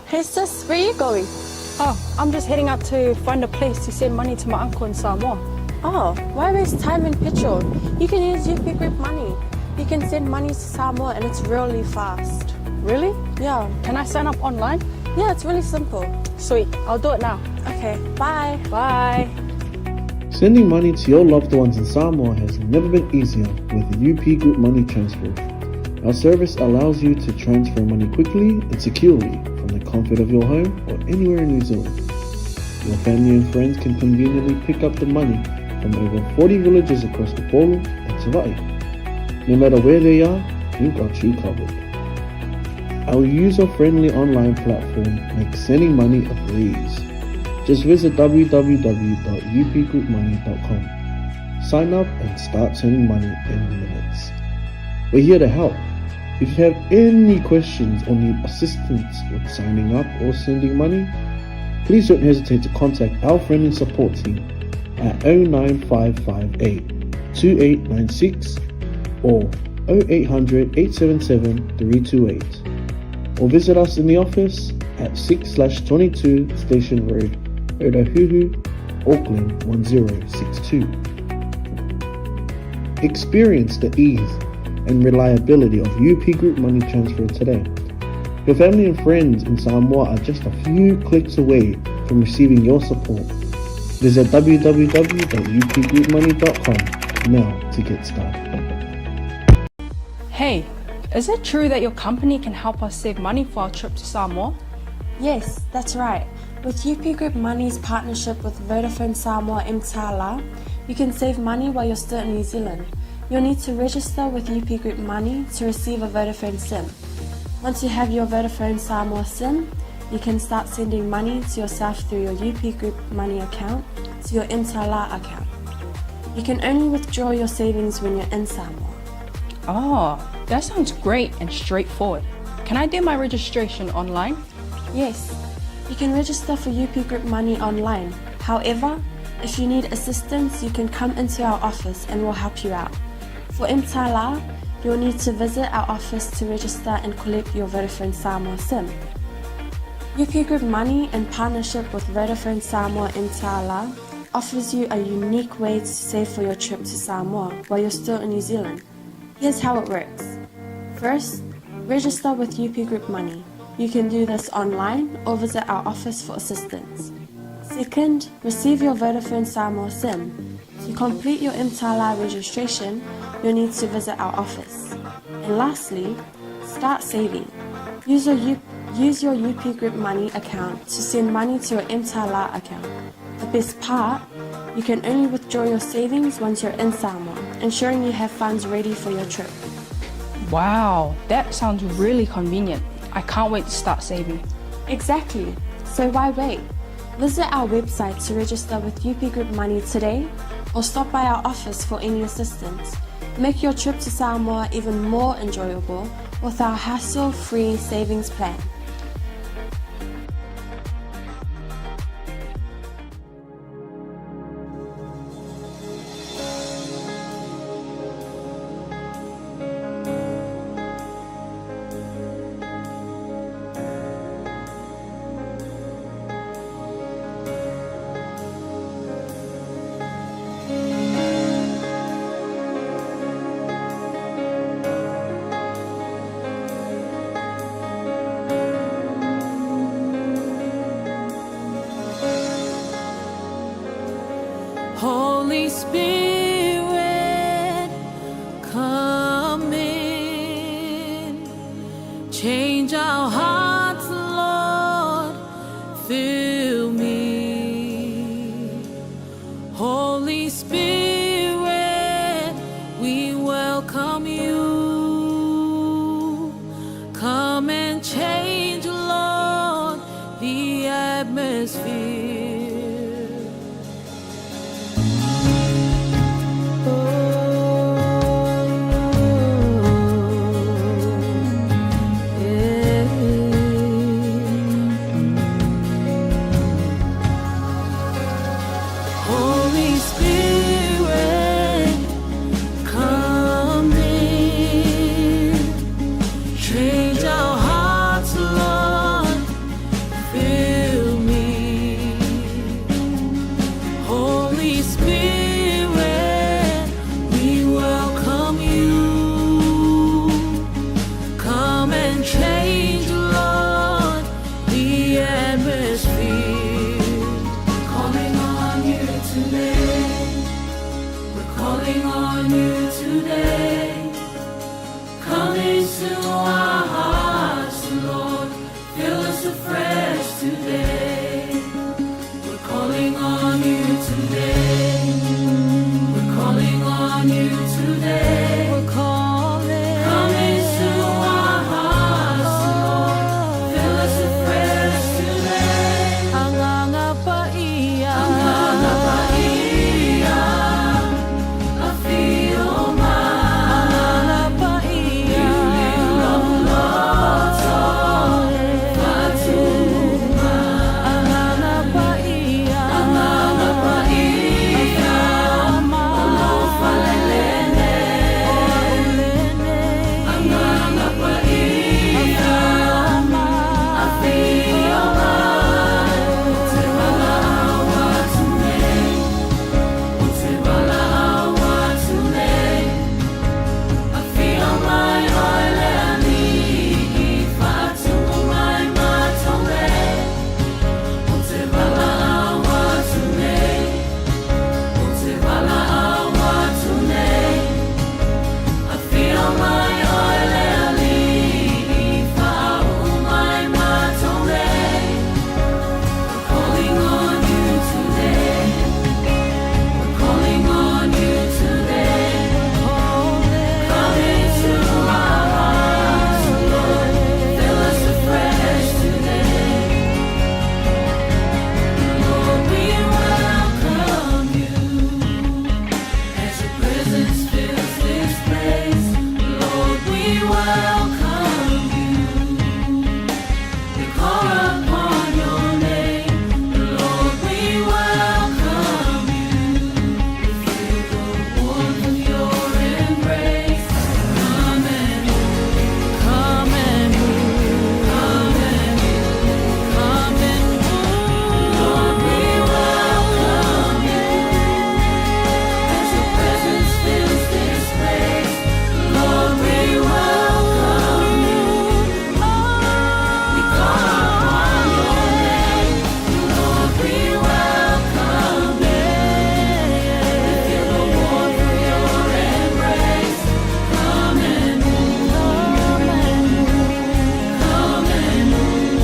Hey sis, where are you going? Oh, I'm just heading out to find a place to send money to my uncle in Samoa. Oh, why waste time and petrol? You can use UP Group Money. You can send money to Samoa and it's really fast. Really? Yeah. Can I sign up online? Yeah, it's really simple. Sweet, I'll do it now. Okay, bye. Bye. Sending money to your loved ones in Samoa has never been easier with the UP Group Money Transfer. Our service allows you to transfer money quickly and securely from the comfort of your home or anywhere in New Zealand. Your family and friends can conveniently pick up the money from over 40 villages across Upolu and 𝚟𝚒𝚍𝚍. No matter where they are, we've got you covered. Our user-friendly online platform makes sending money a breeze. Just visit www.upgroupmoney.com. Sign up and start sending money in minutes. We're here to help. If you have any questions or need assistance with signing up or sending money, please don't hesitate to contact our friendly support team at 09558 2896 or 0800 877 328, or visit us in the office at 6/22 Station Road, Otahuhu, Auckland 1062. Experience the ease and reliability of UP Group Money Transfer today. Your family and friends in Samoa are just a few clicks away from receiving your support. Visit www.upgroupmoney.com now to get started. Hey, is it true that your company can help us save money for our trip to Samoa? Yes, that's right. With UP Group Money's partnership with Vodafone Samoa 𝚘𝚘𝚅, you can save money while you're still in New Zealand. You'll need to register with UP Group Money to receive a Vodafone SIM. Once you have your Vodafone Samoa SIM, you can start sending money to yourself through your UP Group Money account to your 𝚘𝚘𝚅 account. You can only withdraw your savings when you're in Samoa. Oh, that sounds great and straightforward. Can I do my registration online? Yes, you can register for UP Group Money online. However, if you need assistance, you can come into our office and we'll help you out. For 𝚘𝚘𝚅, you'll need to visit our office to register and collect your Vodafone Samoa SIM. UP Group Money, in partnership with Vodafone Samoa 𝚘𝚘𝚅, offers you a unique way to save for your trip to Samoa while you're still in New Zealand. Here's how it works. First, register with UP Group Money. You can do this online or visit our office for assistance. Second, receive your Vodafone Samoa SIM. To complete your 𝚘𝚘𝚅 registration, you'll need to visit our office. And lastly, start saving. Use your UP Group Money account to send money to your 𝚘𝚘𝚅 account. The best part, you can only withdraw your savings once you're in Samoa, ensuring you have funds ready for your trip. Wow, that sounds really convenient. I can't wait to start saving. Exactly. So why wait? Visit our website to register with UP Group Money today, or stop by our office for any assistance. Make your trip to Samoa even more enjoyable with our hassle-free savings plan. Holy Spirit, come in, change our hearts, Lord, fill me. Holy Spirit, we welcome you. Come and change, Lord, the atmosphere. Holy Spirit, come in, change our hearts, Lord, today. Come into our hearts, Lord, fill us afresh today. We're calling on you today. We're calling on you today. We're calling. Come into our hearts, Lord, fill us afresh today. Anganga pa iya. Anganga pa iya. Afioma. Anganga pa iya. Lililoloto. Fatuma. Anganga pa iya. Anganga pa iya. Olo falelene. Olene. Anganga pa iya. Afioma. Te bala awa tune. Te bala awa tune. Afioma oile ani. Fatuma mai matone. Te bala awa tune. Te bala awa tune. Afioma oile ani. Fatuma mai matone. We're calling on you today. We're calling on you today. Come into our hearts, Lord, fill us afresh today. Lord, we welcome you as your presence fills this place. Lord, we welcome you. We call upon your name. Lord, we welcome you. We feel the warmth of your embrace. Come and move. Come and move. Come and move. Come and move. Lord, we welcome you as your presence fills this place. Lord, we welcome you. We call upon your name. Lord, we welcome you. We feel the warmth of your embrace. Come and move. Come and move. Come and move.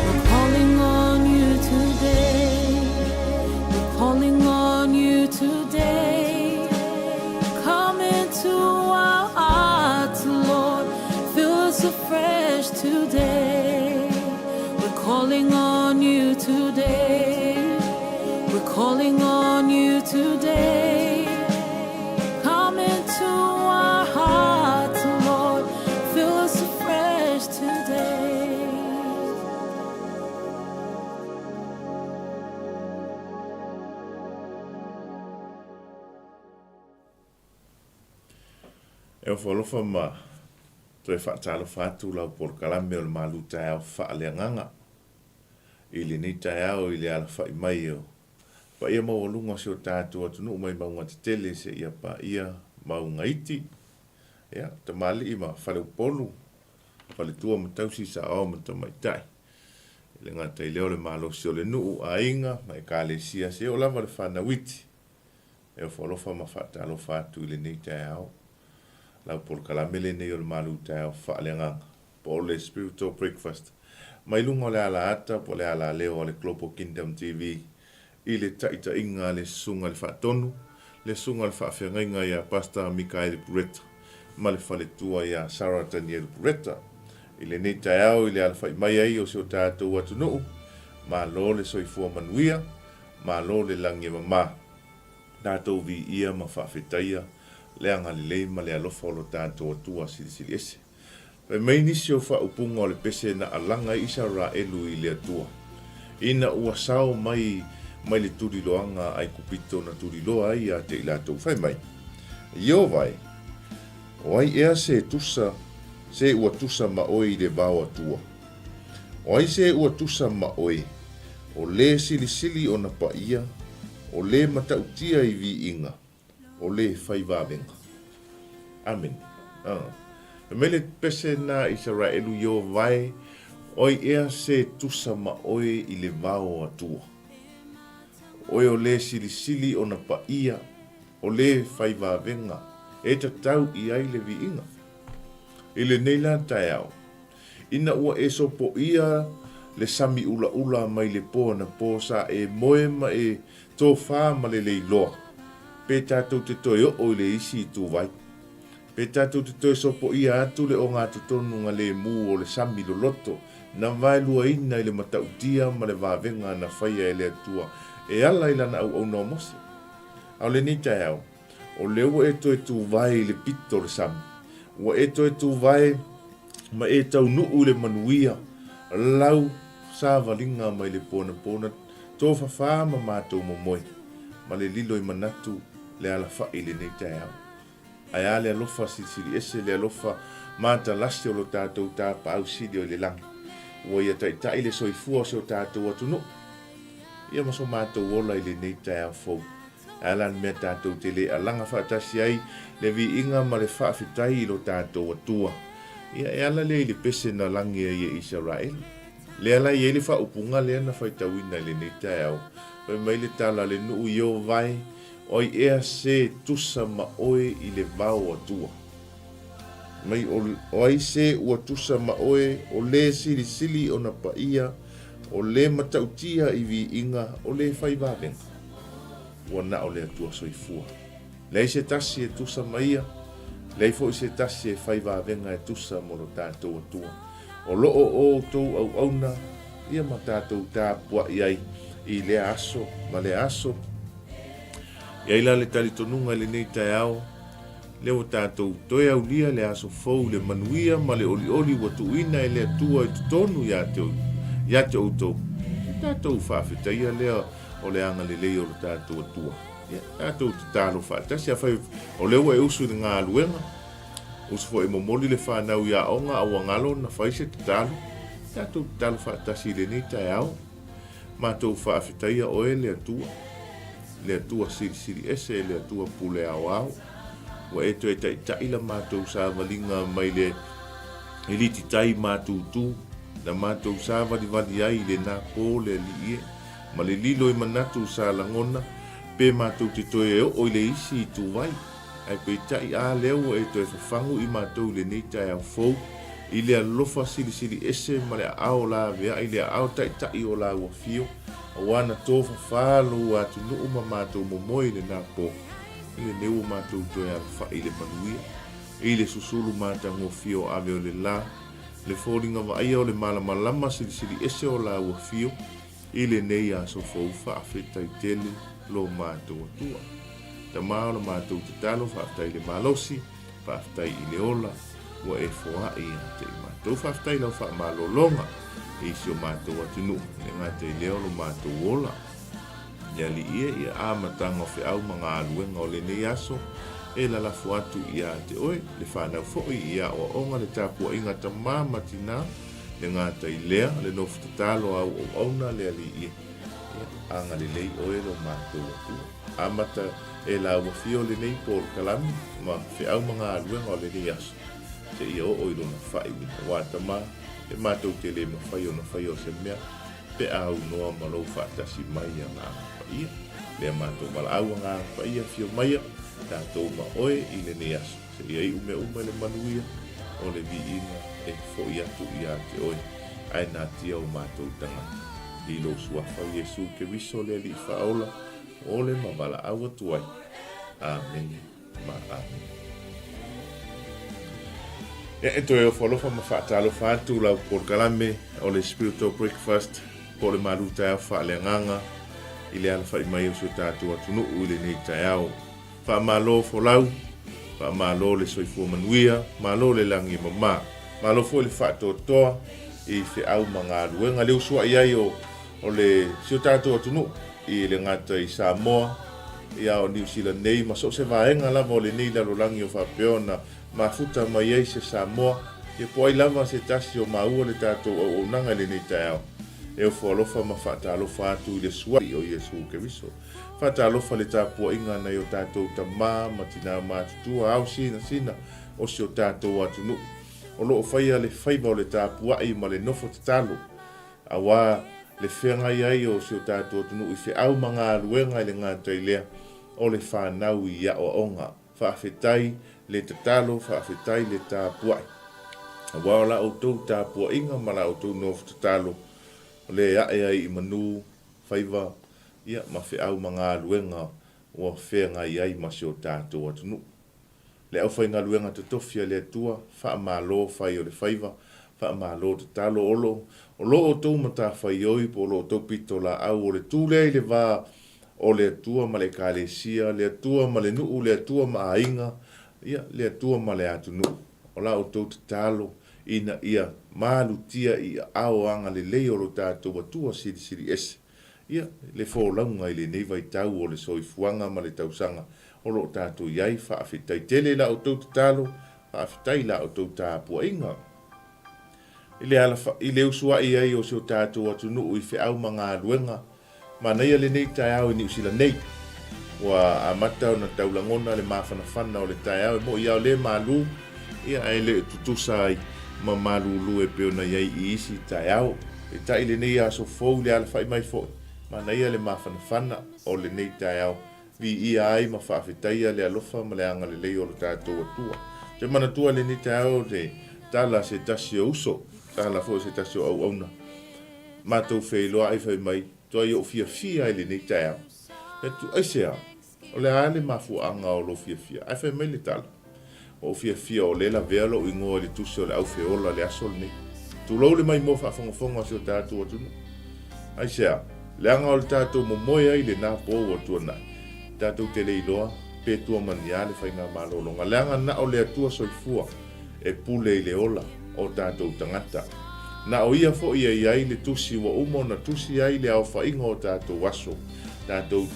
We're calling on you today. We're calling on you today. Come into our hearts, Lord, fill us afresh today. We're calling on you today. We're calling on you today. Come into our hearts, Lord, fill us afresh today. E o whalofa ma, toi whaatalo whātu lau por kalame o le Malu taeao faaleagaga. I le nei taeao i le ala whai mai o. Pa ia maualunga se o tātua tunu mai maunga te tele se ia pa ia maunga iti. Ia, ta mali ima whale upolu. Whale tua matausi sa ao matamaitai. Le ngata i leo le malo se o le nuu a inga, mai ka le sia se o lava le whanawiti. E o whalofa ma whaatalo whātu i le nei taeao. Lau por kalamele nei o le Malu taeao faaleagaga. Po le spiritual breakfast. Mai lunga le ala ata, po le ala leo o le Global Kingdom TV. I le taʻitaʻiga le sunga le whaatonu, le sunga le whaawhengainga ia Pastor Mikael Pureta, ma le whaletua ia 𝚟𝚒𝚙𝚢𝚑 Pureta. I le nei taeao i le ala whai mai ai o se o tātou atunuu, ma lo le soifua manuia, ma lo le langi mama. Tātou vi ia ma whaawhetaia, le anga le leima le alofa o lo tātou atua silisili ese. Pai mai nisi o whaupunga o le pese na alanga isa ra elu i le atua. Ina ua sao mai le turiloanga ai kupito na turiloa ai a te ilatou whai mai. Io vai, oai ea se tusa, se ua tusa ma oi le vau atua. Oai se ua tusa ma oi, o le silisili o na paia, o le matautia i vi inga, o le whai vavenga. Amen. Mele pese na Israelu io vai, oi ea se tusa ma oi i le vau atua. Oi o le silisili o na paia, o le whai vavenga, e tatau I ai le viinga. I le nei la taeao. Ina ua e sopo ia le sami ula ula mai le poa na po sa e moe ma e tō whā ma le leiloa. Pe tātou te toi o le isi tu vai. Pe tātou te toi sopo ia atu le o ngā tutonu ngā le mū o le sami lo loto. Na vai lua ina I le matautia ma le vāvenga na whaia e le atua. E ala I lana au no mosi. Au le ni taeao. O le ua e toi tu vai le pito le sami. Ua e toi tu vai ma e tau nuu le manuia. Lau sa valinga mai le pona pona. Tō whawha ma mātou momoe. Ma le lilo I manatu le ala wha I le nei taeao. Ai ale alofa sili ese le alofa mata lasti o lo tātou tā pāu sidi o le langi. Ua ia tai le soifua se o tātou atunu. Ia maso mātou ola I le nei taeao fau. Alan mea tātou te le alanga whaatasi ai le vi inga ma le whaafitai I lo tātou atua. Ia e ala le I le pese na langi ai e Israel. Le ala I le whaupunga le ana whaitawina I le nei taeao. Pai mai le tala le nuu I o vai. Oi ea se tusa ma oe I le vau atua. Mai oi se ua tusa ma oe o le sili sili o na paia o le matautia I vi inga o le whaivavenga. Ua na o le atua soifua. Lei se tasi e tusa ma ia. Lei fo I se tasi e whaivavenga e tusa mo lo tātou atua. O loo o tau au auna ia ma tātou tā pua iai I le aso ma le aso. Ia ila le tali tonunga le nei taeao, leo tātou toe au lia le aso fau le manuia ma le oli oli watuina e le atua I tutonu ia te outou. Tātou whaafetaia lea o le anga le leo le tātou atua. Tātou te tālo whaatasi a whai o leo e usu ni ngā aluenga. Usu fo e momoli le whanau ia onga a wangalo na whaise te tālo. Tātou te tālo whaatasi le nei taeao. Mātou whaafetaia o e le atua. Le atua siri ese le atua pule au au. Wa e toi tai la mātou sa valinga mai le eliti tai mātou tu. Na mātou sa vali ai le nā pō le liie. Ma le lilo I manatu sa langona. Pe mātou te toi e o le isi I tu vai. Ai pe tai a leo e toi whafangu I mātou le nei tai au fau. I le alofa siri ese ma le ao la vea. I le ao tai o la ua fio. Awana tofa whālo atu nuu ma mātou momoi le nā pō. I le neu mātou toi a wha I le manuia. I le susulu mātango fio ave o le la. Le fōringa wa aia o le malamalama siri ese o la ua fio. I le nei a so fau whaafetai tele lo mātou atua. Ta mao la mātou te talo whaafetai le malosi. Whaafetai I le ola. Wa e fōa I a te mātou whaafetai lau wha malolonga. E si o mātou atunu, ne ngā te leo lo mātou ola. Ia li ia āmatanga whi au mga aluenga o le nei aso, e la lafu atu ia te oe, le whanau fōi ia o onga le tāpua inga ta māmatina, le ngā te lea, le no futatalo au o auna le ali ia. Anga le lei oe lo mātou atua. Amata e la wafio le nei pōr kalami, ma whi au mga aluenga o le nei aso. Te ia o oiro na whai wina wāta maa, e mātou te le mawhai o se mea, pe au noa malou whaatasi mai a ngā whaia. Le mātou mala au ngā whaia fio mai a, tātou ma oe I le ne aso. Se ia I ume le manuia, o le vi inga e fōi atu I a te oe. Ai nā tia o mātou tangata. I lo suafa Iesu ke wiso le li whaola, o le mawala au atuai. Amen. Ma amen. E toi o whalofa ma whaatalo whaatu lau porkalame o le spiritual breakfast po le Malu taeao faaleagaga I le ala whai mai o so tātou atunu I le nei taeao. Whaamalo wholau, whaamalo le soifua manuia, malo le langi mama, malo fo le whaatotoa I whi au mga aluenga leo sua iai o le sio tātou atunu I le ngata I Samoa, ia o New Zealand nei, ma so se vaenga lava o le nei lalo langi o whapeona, ma futa mai ai se Samoa, e poai lava se tasi o maua le tātou o nanga le nei taeao. E o whaalofa ma whaatalofa atu I le suai o Iesu Keriso. Whaatalofa le tāpua inga nei o tātou ta mā, matina mātutua, au sina, o si o tātou atunu. O loo whaia le whaiva o le tāpua I ma le nofo te talo. Awa le whenga iai o si o tātou atunu I whi au mga aluenga I le ngā tailea. O le whanau I a o onga. whaafetai le tatalo, whaafetai le tāpuai. Wao la outou tāpua inga ma la outou nofu tatalo le ai I manu whaiva ia ma au mga luenga o whenga ai ma si o tātou atunu. Le au whainga luenga te tofia le tua, wha malo whai o le whaiva, wha malo te talo olo, o lo o tau mata whai oi po lo o tau pito la au o le tūlei le wā o le tua ma le kālesia, le tua ma le nuu, le tua ma ainga, ia le tua ma le atunu. O la o tau te talo, ina ia malu tia ia ao anga le leo lo tātou atua siri ese. Ia le fōlaunga I le neiva I tau o le soifuanga ma le tausanga o lo tātou iai whaafitai tele la o tau te talo, whaafitai la o tau tāpua inga. I le usua iai o seo tātou atunu I whiau mga luenga, ma nei le nei taeao I New Zealand nei. Wa amata o na taulangona le mawhanawhana o le taeao mo iau le Malu, ia ai le tutusa ai ma Malu lu peo na iai I isi taeao. E tai le nei aso fau le ala whai mai fo. Ma nei le mawhanawhana o le nei taeao. Vi ia ai ma whaafetaia le alofa ma le anga le lei o le tātou atua. Te mana tua le nei taeao te tala se tasi o uso. Tala fo se tasi o au auna. Mātou whailoa ai whai mai. Tua I o fia I le nei taeao. E tu aisea. O le ale mafu anga o lo fia. Ai whai mai le tala. O fia o le la vealo I ngoa le tusi o le au whiola le aso le nei. Tu lau le mai mo whaafongafonga se o tātou atunu. Aisea. Le anga o le tātou mo moe ai le nā pō o tua nai. Tātou te le iloa. Pe tua mani ale whainga malolonga. Le anga na o le atua soifua. E pule I le ola. O tātou tangata. Na o ia fo ia iai le tusi wa umo na tusi ai le au whainga o tātou aso. Tātou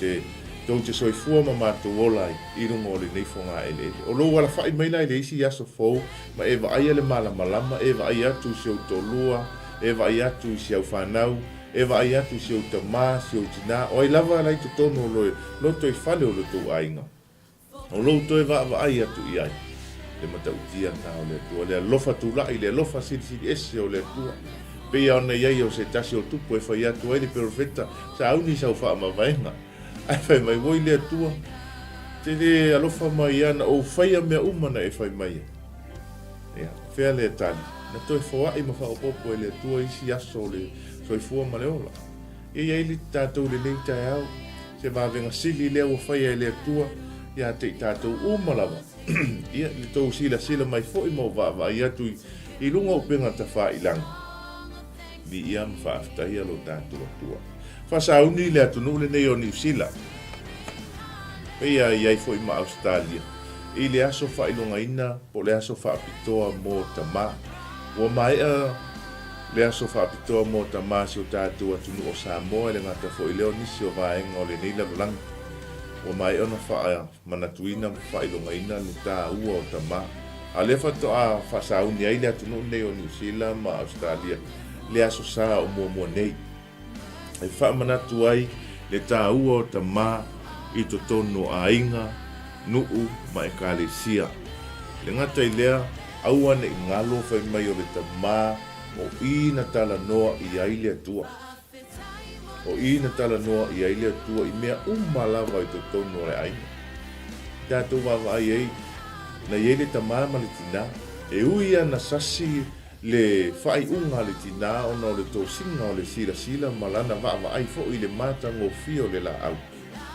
te soifua ma mātou olai I runga o le neifonga ele. O lo wala whai maila I le isi aso fau. Ma eva ai ale malama. Eva ai atu si au tolua. Eva ai atu si au whanau. Eva ai atu si au tamā, si au tina. O ai lava lai te tono loe. Loto I whale o loto ainga. O loto eva ai atu I ai. Le matautia na o le tua. Le alofa tulai, le alofa siri ese o le tua. Pea ona iai o se tasi o tupu e whai atu ai le perofeta. Sa auni sa uwha ama vaenga. Ai whai mai woi le tua. Te le alofa mai ana o whaia mea umana e whai mai. Ea, whea le tali. Na toi whawai ma whaopopo e le tua isi aso le soifua ma le ola. Iai li tātou le nei taeao. Se wawenga sili lea o whaia e le tua. Ia te tātou umalawa. Ia li tau sila mai fo I mau wawa I atu I lunga o penga ta wha I langa. Vi ia ma whaaftahi alo tātou atua. Whasauni le atunu le nei o New Zealand. Pea iai fo I ma Australia. I le aso wha ilunga ina po le aso wha apitoa mo tamā. Ua mai le aso wha apitoa mo tamā si o tātou atunu o Samoa le ngata fo I leo nisi o vaenga o le nei lalanga. O mai ona wha manatuina wha ilunga ina ni tā ua o tamā. A le whato a whasauni ai le atunu nei o New Zealand ma Australia. Le aso sā o mua nei. E wha manatu ai le tā ua o tamā I to tono a inga, nuu ma e kālesia. Le ngata I lea, aua ne ngalo whai mai o le tamā o ina tala noa I ai le atua. O ina tala noa I ai le atua I mea umalawa I to tono e ainga. Tātou wawa ai ei, na iei le tamā ma le tina, e uia na sasi le whai unga le tina ona o le tō singa o le sila malana wawa ai fo I le mata ngō fio le la au.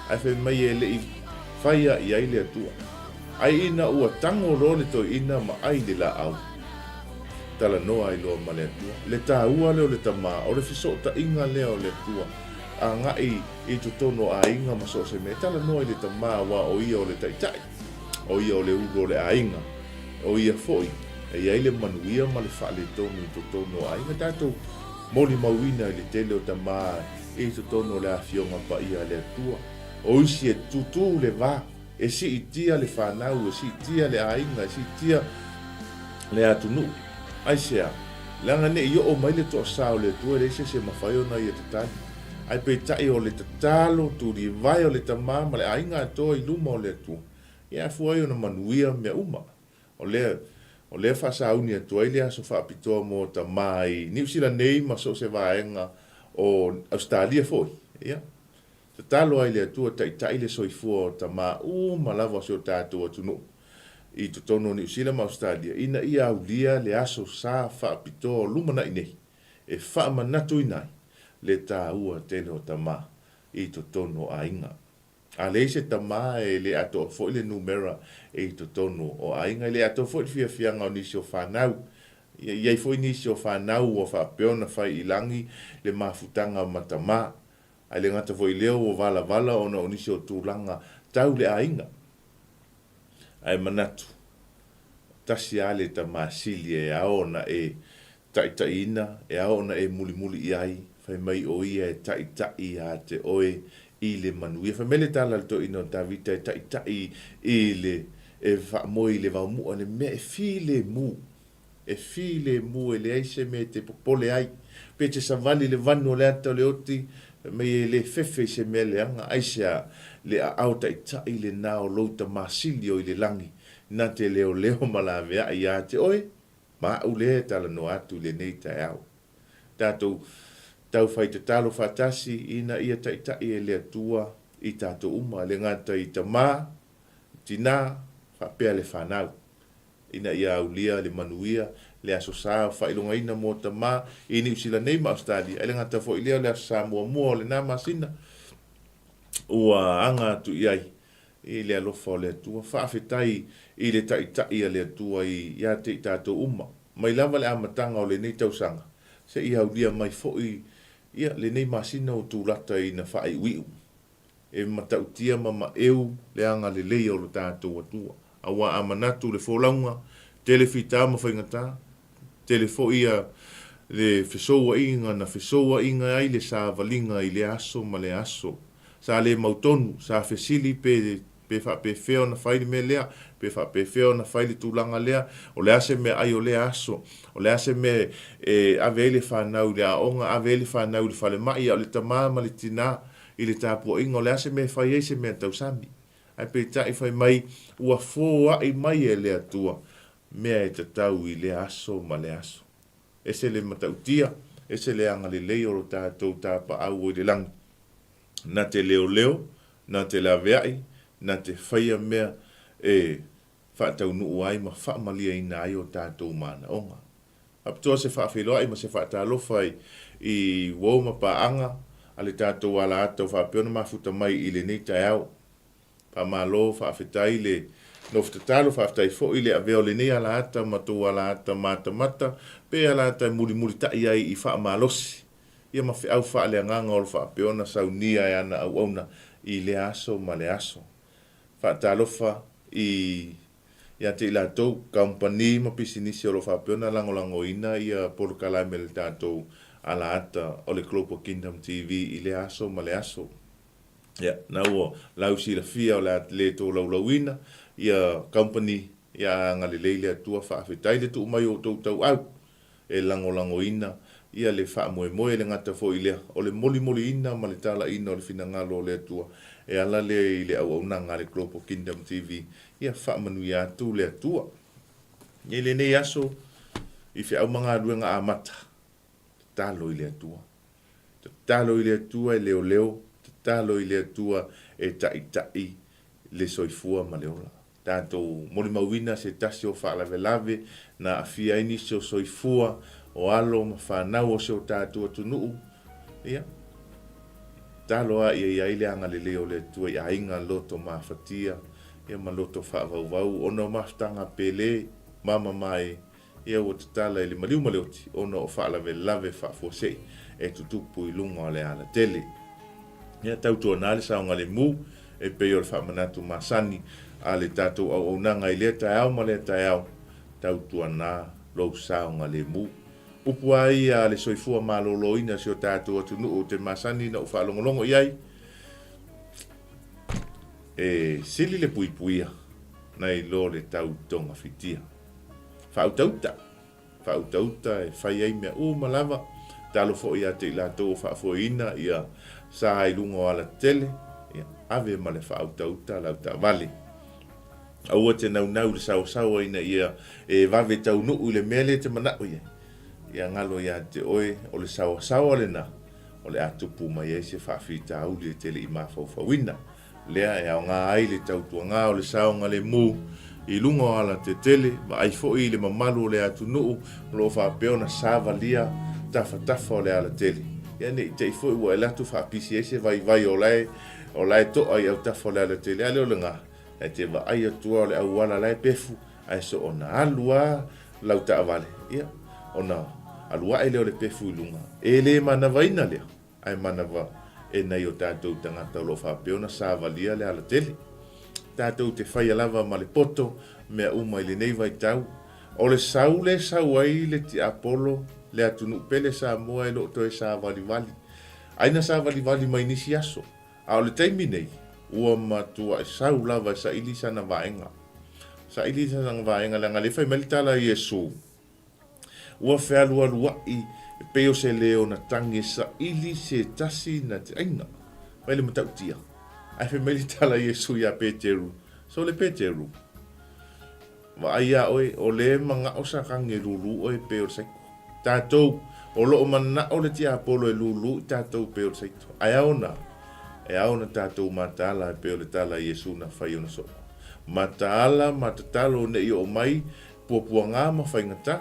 Ai whai mai e le I whaia I ai le atua. Ai ina ua tango ro le tō ina ma ai le la au. Tala noa I loa ma le atua. Le tā ua leo le tamā, o le fiso ta inga leo le atua. A ngai I tutono a inga ma so se me. Tala noa I le tamā wa o ia o le taitai. O ia o le ugo le a inga. O ia foi. E iai le manuia ma le whaale tonu I tutono a inga. Tātou moli mauina I le tele o tamā I tutono le a fionga pa ia le atua. O isi e tutu le va. E si itia le whanau, e si itia le a inga, e si itia le atunu. Ai sea, langa ne I o mai le toa sao le tua le se mawhai o nai e te tani. Ai pe tai o le tatalo, tu ri vai o le tamā, ma le ainga atoa I luma o le tua. Ia fuai o na manuia mea uma. O le whasauni atua I le aso whaapitoa mo tamā I New Zealand nei ma so se vaenga o Australia foi. Ia. Te talo ai le atua tai le soifua o tama malava se o tātua tunu. I to tono ni usila ma Australia. Ina ia aulia le aso sa whaapito lumana inei. E whaamanatu inai le tā ua tele o tama i to tono a inga. A le se tama e le ato fo le numera e to tono o a inga le ato fo fia fianga o nisi o whanau. Iai fo nisi o whanau o whaapeona whai ilangi le mafutanga matama. Ai le ngata fo i leo o vala ona o nisi o tūlanga tau le a inga. Ai manatu. Tasi ale ta masili e aona e taitaina, e aona e muli iai, fai mai o ia e taitai a te oe i le manuia. Fai mele tala le to ino ta vita e taitai i le e whaamoi le vaumua le me e file mu. E file mu e le aise me te popole ai. Pe te savali le vanu le ata le oti, me le fefe se me le anga aisea le a au taitai le nao louta masili o i le langi. Na te leo mala mea i a te oe, ma au le tala no atu le nei taeao. Tātou tau whai te talo whatasi ina ia taitai e le atua i tātou uma, le ngata i ta mā, tina, whapea le whanau. Ina ia au lia le manuia, le aso sā, whailonga ina mō ta mā, ini usila nei ma Australia, e le ngata fo i lea le aso sā mua le nā masina. Ua anga tu iai. I le alofa o le atua, whaafetai i le taitai a le atua i ia te i tātou uma. Mai lava le amatanga o le nei tausanga. Se i haulia mai fo'i, ia le nei masina o tūlata i na whaai wiu. E matautia mama eu le anga le lei o le tātou atua. Awa amanatu le fōlaunga, telefita ma whaingata, telefo ia le whesoa inga na whesoa inga ai le sāvalinga i le aso ma le aso. Sa le mautonu, sa whesili pe feo na whaile me lea, pe feo na whaile tūlanga lea, o le ase me ai o le aso, o le ase me avele whanau le aonga, avele whanau le whale mai, o le tamama le tina, i le tāpua inga, o le ase me whai eise me tausami. Ai pe tai whai mai, ua fōa i mai e le atua, mea e tatau i le aso ma le aso. Ese le matautia, ese le anga le lei o lo tātou tāpa au o le langi. Na te leo, na te laweai, na te whaia mea e whaatau nuu ai ma whaamalia ina ai o tātou mana onga. Apatoa se whaawhiloa ai ma se whaatalofa i wauma paanga, ale tātou ala atau whaapeona mafuta mai i le nei taeao. Pa malo whaafetai le noftatalo whaafetai fo i le aveo le nei ala ata matou ala ata mata, pe ala ata muli tai ai i whaamalosi. Ia ma au faaleagaga o le faapeona saunia e ana auauna i le aso ma le aso. Faatalofa ia te i latou kampani ma pisinisi o le faapeona lagolagoina ia polokalame le tatou alaata o le Global Kingdom TV i le aso ma le aso. Ia na ua lausilafia o le tolaulauina ia kampani ia agalelei le atua faafetai le tuumai o tautau au e lagolagoina ia le whaamoemoe le ngata fo i lea, o le moli ina ma le tala ina o le finangalo o le atua, e ala le i le au nanga le Global Kingdom TV, ia whaamanui atu le atua. Ia le nei aso, i whi au mga aduenga amata, talo i le atua. Talo i le atua e leo, talo i le atua e tai le soifua ma leola. Tātou moli mauina se tasi o whaalave na awhia ini se o soifua, o alo ma whanau o seo tātua tunuu. Ia. Taloa ia ile anga le o le tua ia inga loto mawhatia. Ia ma loto whaavau ono maftanga pele mama mai. Ia o te tala ili maliu maleoti. Ono o whaalave lave whaafosei. E tutupu i lunga o le ala tele. Ia tautua nale saonga le mu. E peo le whaamanatu masani. A le tātou au nanga i le taeao ma le taeao. Tautua nā lou saonga le mu. Upu ai a le soifua maloloina se o tātou atunu o te masani na uwha longolongo iai. E sili le puipuia na i lo le tau tonga fitia. Whautauta e whai ai mea malava. Talo fo ia te ilatou o whaafoina ia sa ai lungo ala tele. Ia ave ma le whautauta lauta vale. Aua te nau le sao ina ia e vave tau nuu le mele te manau iai. Ia ngalo ia te oe o le sawa le na o le atupu mai e se whaafitauli e tele I mawhauwhawina. Lea e au ngā ai le tautuanga o le saonga le mū I lunga o ala te tele, ma ai fo'i le mamalu o le atu nuu, lo whapeo na sāvalia tafa o le ala tele. Ia ne te I fo'i wa e latu whaapisi e se vai o lai toa I au tafa o le ala tele, ale o le ngā. E te wa ai atua o le au wala lai pefu, ai so o na alua lau ta avale. Ia, o na alua e leo le pefu I lunga. E le manawa ina lea, ai manawa e nei o tātou tangata o lo whapeo na sāvalia le ala tele. Tātou te whai alava ma le poto, mea uma I le nei vai tau. O le sau ai le ti Apollo, le atunu pele sa moa e lo to e sa vali. Aina sa vali mai nisi aso. A o le taimi nei, ua matua e sau lava sa ili sana vaenga. Sa ili sana vaenga langa le whai malitala Iesu. Ua whea lua I peo se leo na tangi sa ili se tasi na te aina. Mai le matau tia. Ai whai malitala Iesu ia Peteru. So le Peteru. Wa aia oe o le manga o sa kange lulu oe peo seiko. Tātou o loo mana o le tia Apollo e lulu tātou peo seiko. Ai aona. E aona tātou matala e peo le tala Iesu na whai ona so. Matala matatalo ne I o mai puapua ngā ma whai ngata.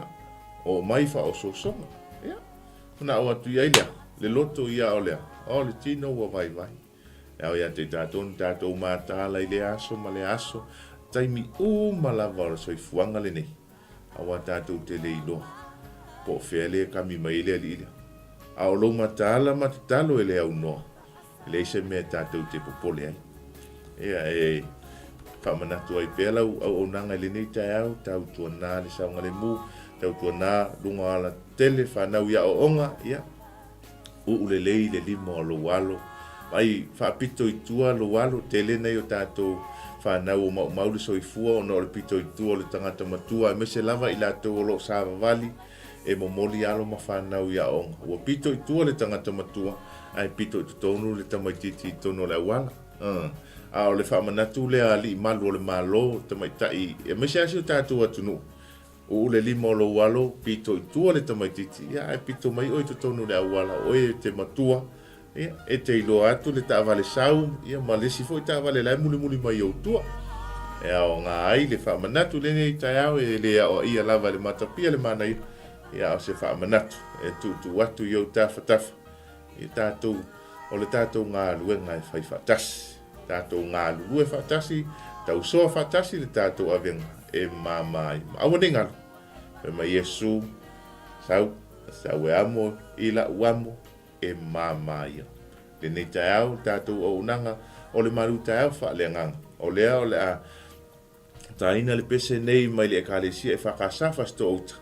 O mai wha o sosonga. Ia. Huna o atu ia ilea. Le loto ia o lea. O le tino wa vai. Au ia te tātou matala I le aso ma le aso. Taimi malava o soi fuanga le nei. Awa tātou te le ilo. Po whele kami mai le alile. Ao lo matala matatalo e le au noa. Le se mea tātou te popole ai. Ea e whamanatu ai pēla au nanga le nei taeao. Tau tua nā le saunga le mū. Tau tua nā lunga ala tele whanau ia o onga. Ia. Ule lei le lima o lo walo. Ai whapito I tua lo walo. Tele nei o tātou whanau o mau le soifua o no le pito I tua le tangata matua. E mese lava I lato o lo sāwa vali. E momoli alo ma whanau ia onga. Ua pito I tua le tangata matua. Ai pito I tonu le tamaititi I tono le awala. A o le whamanatu le ali malu o le malo. Tamaitai. E mese asi o tātou atunu. O le lima o lo walo. Pito I tua le tamaititi. Ia ai pito mai o I tonu le awala. O e te matua. Ia, e te ilo atu le taavale sau, ia malesi fo I taavale lai muli mai o tua. E ao ngā ai le whaamanatu le nei taeao e le ao ia lava le matapia le mana ia. Ia o se whaamanatu, e tu atu I au tawhatafa. I tātou, o le tātou ngā luenga e whai whaatasi. Tātou ngā lue whaatasi, tau soa whaatasi le tātou avenga e mamai. Awa ne ngalo, e mai Iesu, sau e amo, ila uamo, e mamai. Le nei taeao tātou o unanga o le malu taeao faaleagaga. O lea o le a taina le pese nei mai le ekalesia e whakasafa sto outa.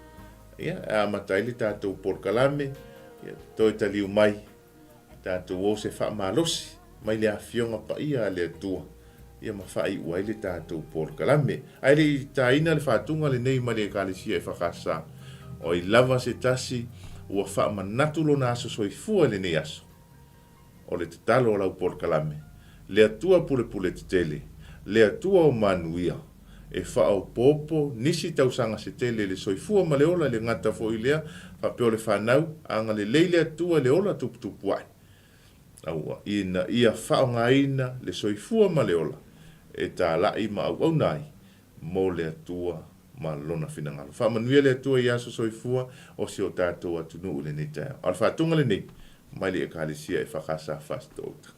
Ia, a matai le tātou porkalame, ia, toi taliu mai, tātou o se whaamalosi, mai le awhionga pa ia le atua. Ia ma whai uai le tātou porkalame. Ai le taina le whātunga le nei mai le ekalesia e whakasa. O I lava se tasi, ua whaamanatu lo na aso soifua le nei aso. O le te talo o lau porkalame. Le atua pule te tele. Le atua o manuia. E whao popo, nisi tausanga se tele le soifua ma le ola le ngata fo I lea. Whapeo le whanau, anga le leile atua le ola tuputupu ai. Aua, ia whao ngaina le soifua ma le ola. E tā lai ma au nai. Mo le atua ma lona finangalo. Whamanuia le atua I aso soifua o si o tātou atunu le nei taeao. Al whātunga le nei, mai le ekalesia e whakasa whastouta.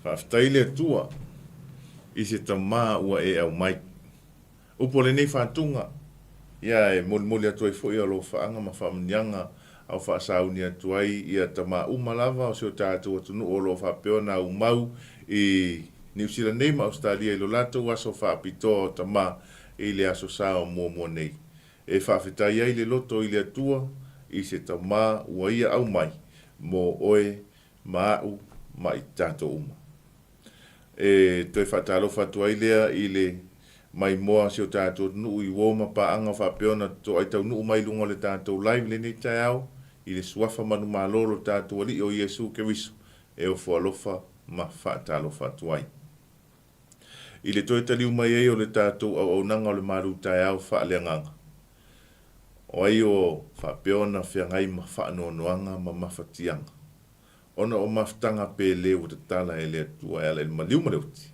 Whaafitai le tua i se tamā ua e au mai. Upo le nei whātunga. Ia e moli atu ai fwoi alo whaanga ma whaamnianga au whaasauni atu ai ia tamā umalava o seo tātou atunu o lo whapeona au mau i New Zealand nei ma Australia i lo lato aso whaapitoa o tamā i le aso sao mua nei. E whaafetai ai le loto i le atua i se tamā ua ia au mai mo oe maau ma i tātou uma. E toi whaatalo whatua i lea i le mai moa seo tātou nuu i woma paanga whapeona to ai tau nuu mai lunga le tātou live le nei taeao i le suafa manu malolo tātou ali o Iesu Keriso e o fualofa ma whaatalo whatua i. I le toi taliu mai e o le tātou au nanga o le maru taeao faaleagaga. O ai o whapeona whiangai ma whaanoanoanga ma mawhatianga. Ona o maftanga pe leo te tala e le atua e ala le maliu mareuti.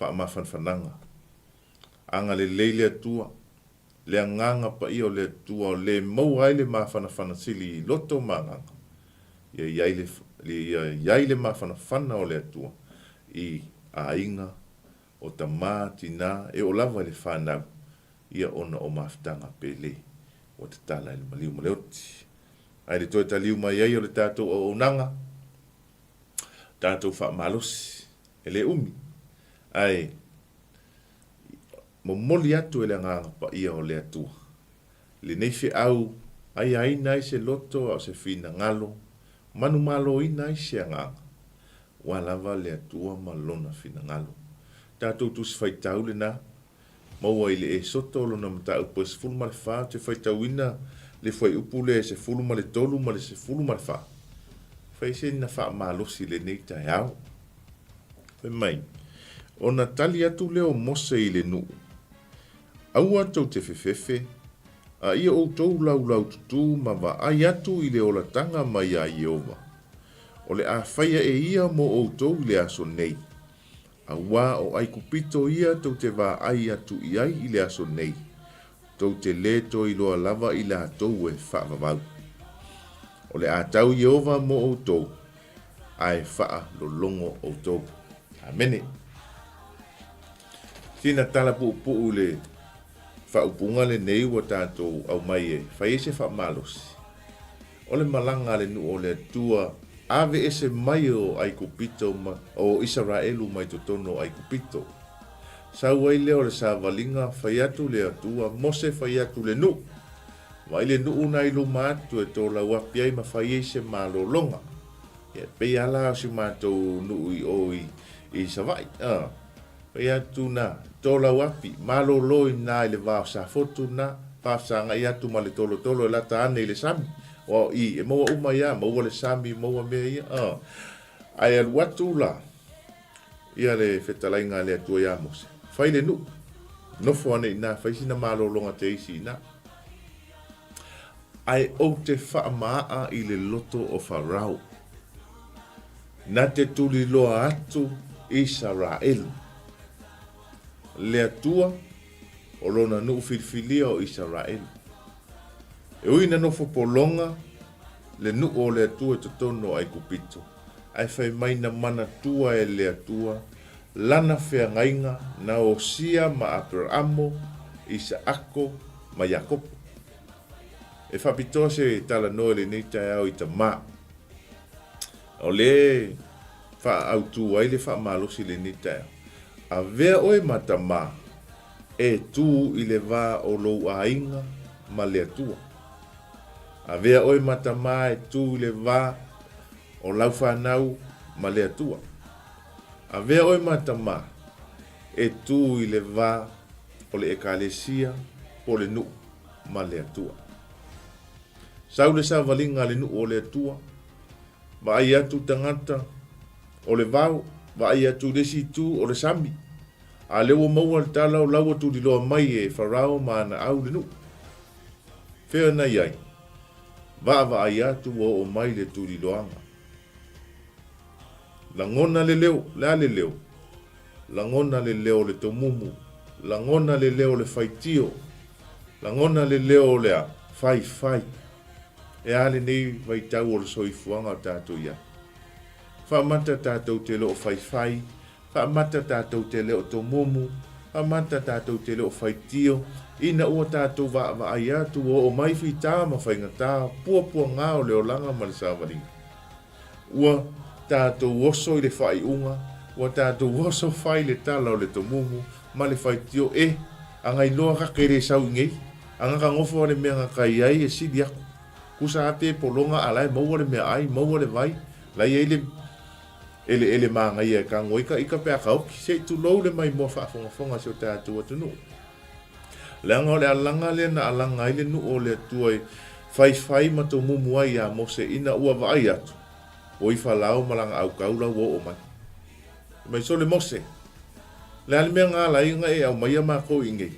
Wha mawhanwhananga. Anga le leile atua. Le anganga pa i o le atua o le mau ai le mawhanawhanasili i loto manganga. Ia iai le mawhanawhana o le atua. I a inga o ta mātina e o lava le whanau. Ia ona o maftanga pe le o te tala e le maliu mareuti. Ai le toi taliu mai ai o le tātou o onanga. Tātou whaamalosi. E le umi. Ai. Momoli atu e le nganga pa ia o le atua. Le neife au. Ai ai nai se loto au se fina ngalo. Manu malo i nai se nganga. Walava le atua malona fina ngalo. Tātou tusi whaitau le na. Maua i le Esoto lo na mata upo se fulma le wha. Te whaitau ina. Le foi upule se fuluma le tolu ma le se fuluma le fa. Fai se na fa malosi le nei taeao. Fai mai. Ona tali atu leo mose i le nuu. Au atou te fefefe. A ia o tou lau tutu ma va ai atu i le olatanga mai a Iova. O le a faia e ia mo o tou le aso nei. A wā o ai kupito ia tau te va ai atu i ai i le aso nei. Tau te leto i loa lava i la tau e whaavavau. O le atau Iova mo o tau, ai wha lo longo o tau. Amene. Tina tala pu le whaupunga le nei wa tātou au mai e, whai ese wha malosi. O le malanga le nu o le tua, ave ese mai o ai kupito o Israelu mai totono ai kupito. Sau ai leo le sa valinga whai atu le atua, mose whai atu le nu. Mai le nu nai luma atu e tō lau api ai ma whai eise malo longa. Ia pei ala o si mātou nu i oi i savai. Whai atu na, tō lau api, malo loi nai le vāo sa fotu na, whāsa ngai atu ma le tolo e lata ane i le sami. O i, e maua uma ia, maua le sami, maua mea ia. Ai alu atu la, ia le whetalainga le atua ia mose. Whai le nu, nofo ane ina, whai sina malo longa te isi ina. Ai o te whaamaa i le loto o Farao. Na te tuli loa atu Israelu. Le atua o lona nu filfilia o Israelu. E uina nofo polonga, le nu o le atua te tono ai kupito. Ai whai mai na mana tua e le atua, lana whiangainga na o sia ma Abramo, Isaako, ma Jakopo. E whapitoa se tala noe le nei taeao i ta mā. O le wha autu ai le wha malosi le nei taeao. A vea oe ma ta mā, e tū i le vā o lou a inga ma le atua. A vea oe ma ta mā e tū i le vā o lau whanau ma le atua. A vea oe mata ma e tū i le vā o le ekalesia o le nu ma le atua. Sau le sa valinga le nu o le atua, ma ai atu tangata o le vau, ma ai atu lesi tū o le sami. A lewa maua le tala o lau atu di loa mai e Farao ma na au le nu. Whea na iai, va ai atu o mai le tū di loanga. Langona le leo, le leo. Langona le leo le tomumu. Langona le leo le faitio. Langona le leo le a fai. E ale nei vai tau o le soifuanga o tātou ia. Whaamata tātou te leo whaiwhai, whaamata tātou te leo tō momu, whaamata tātou te leo whaitio, ina ua tātou wa ai atu o mai whita ma whaingatā, pua ngā o leo langa ma le sāwaringa. Ua tātou oso i le whai unga, ua tātou oso whai le tala o le tō momu, ma le whaitio angai loa kake le sau ngei, anga ka ngofo le mea kai ai e sidi aku. Kusa ate polonga alai maua le mea ai, maua le vai, lai ele maanga ia ka ngoika ika pe akauki, se tu lou le mai mua whaafonga se o tātou atunu. Leanga o le alanga le na alanga ile nu o le tuai whai ma tō mumu ai a mo se ina ua vai atu. O i whalau malanga au kaula wo o mai. Mai so le mose. Le ale mea ngā lai ngā au mai a mako ingei.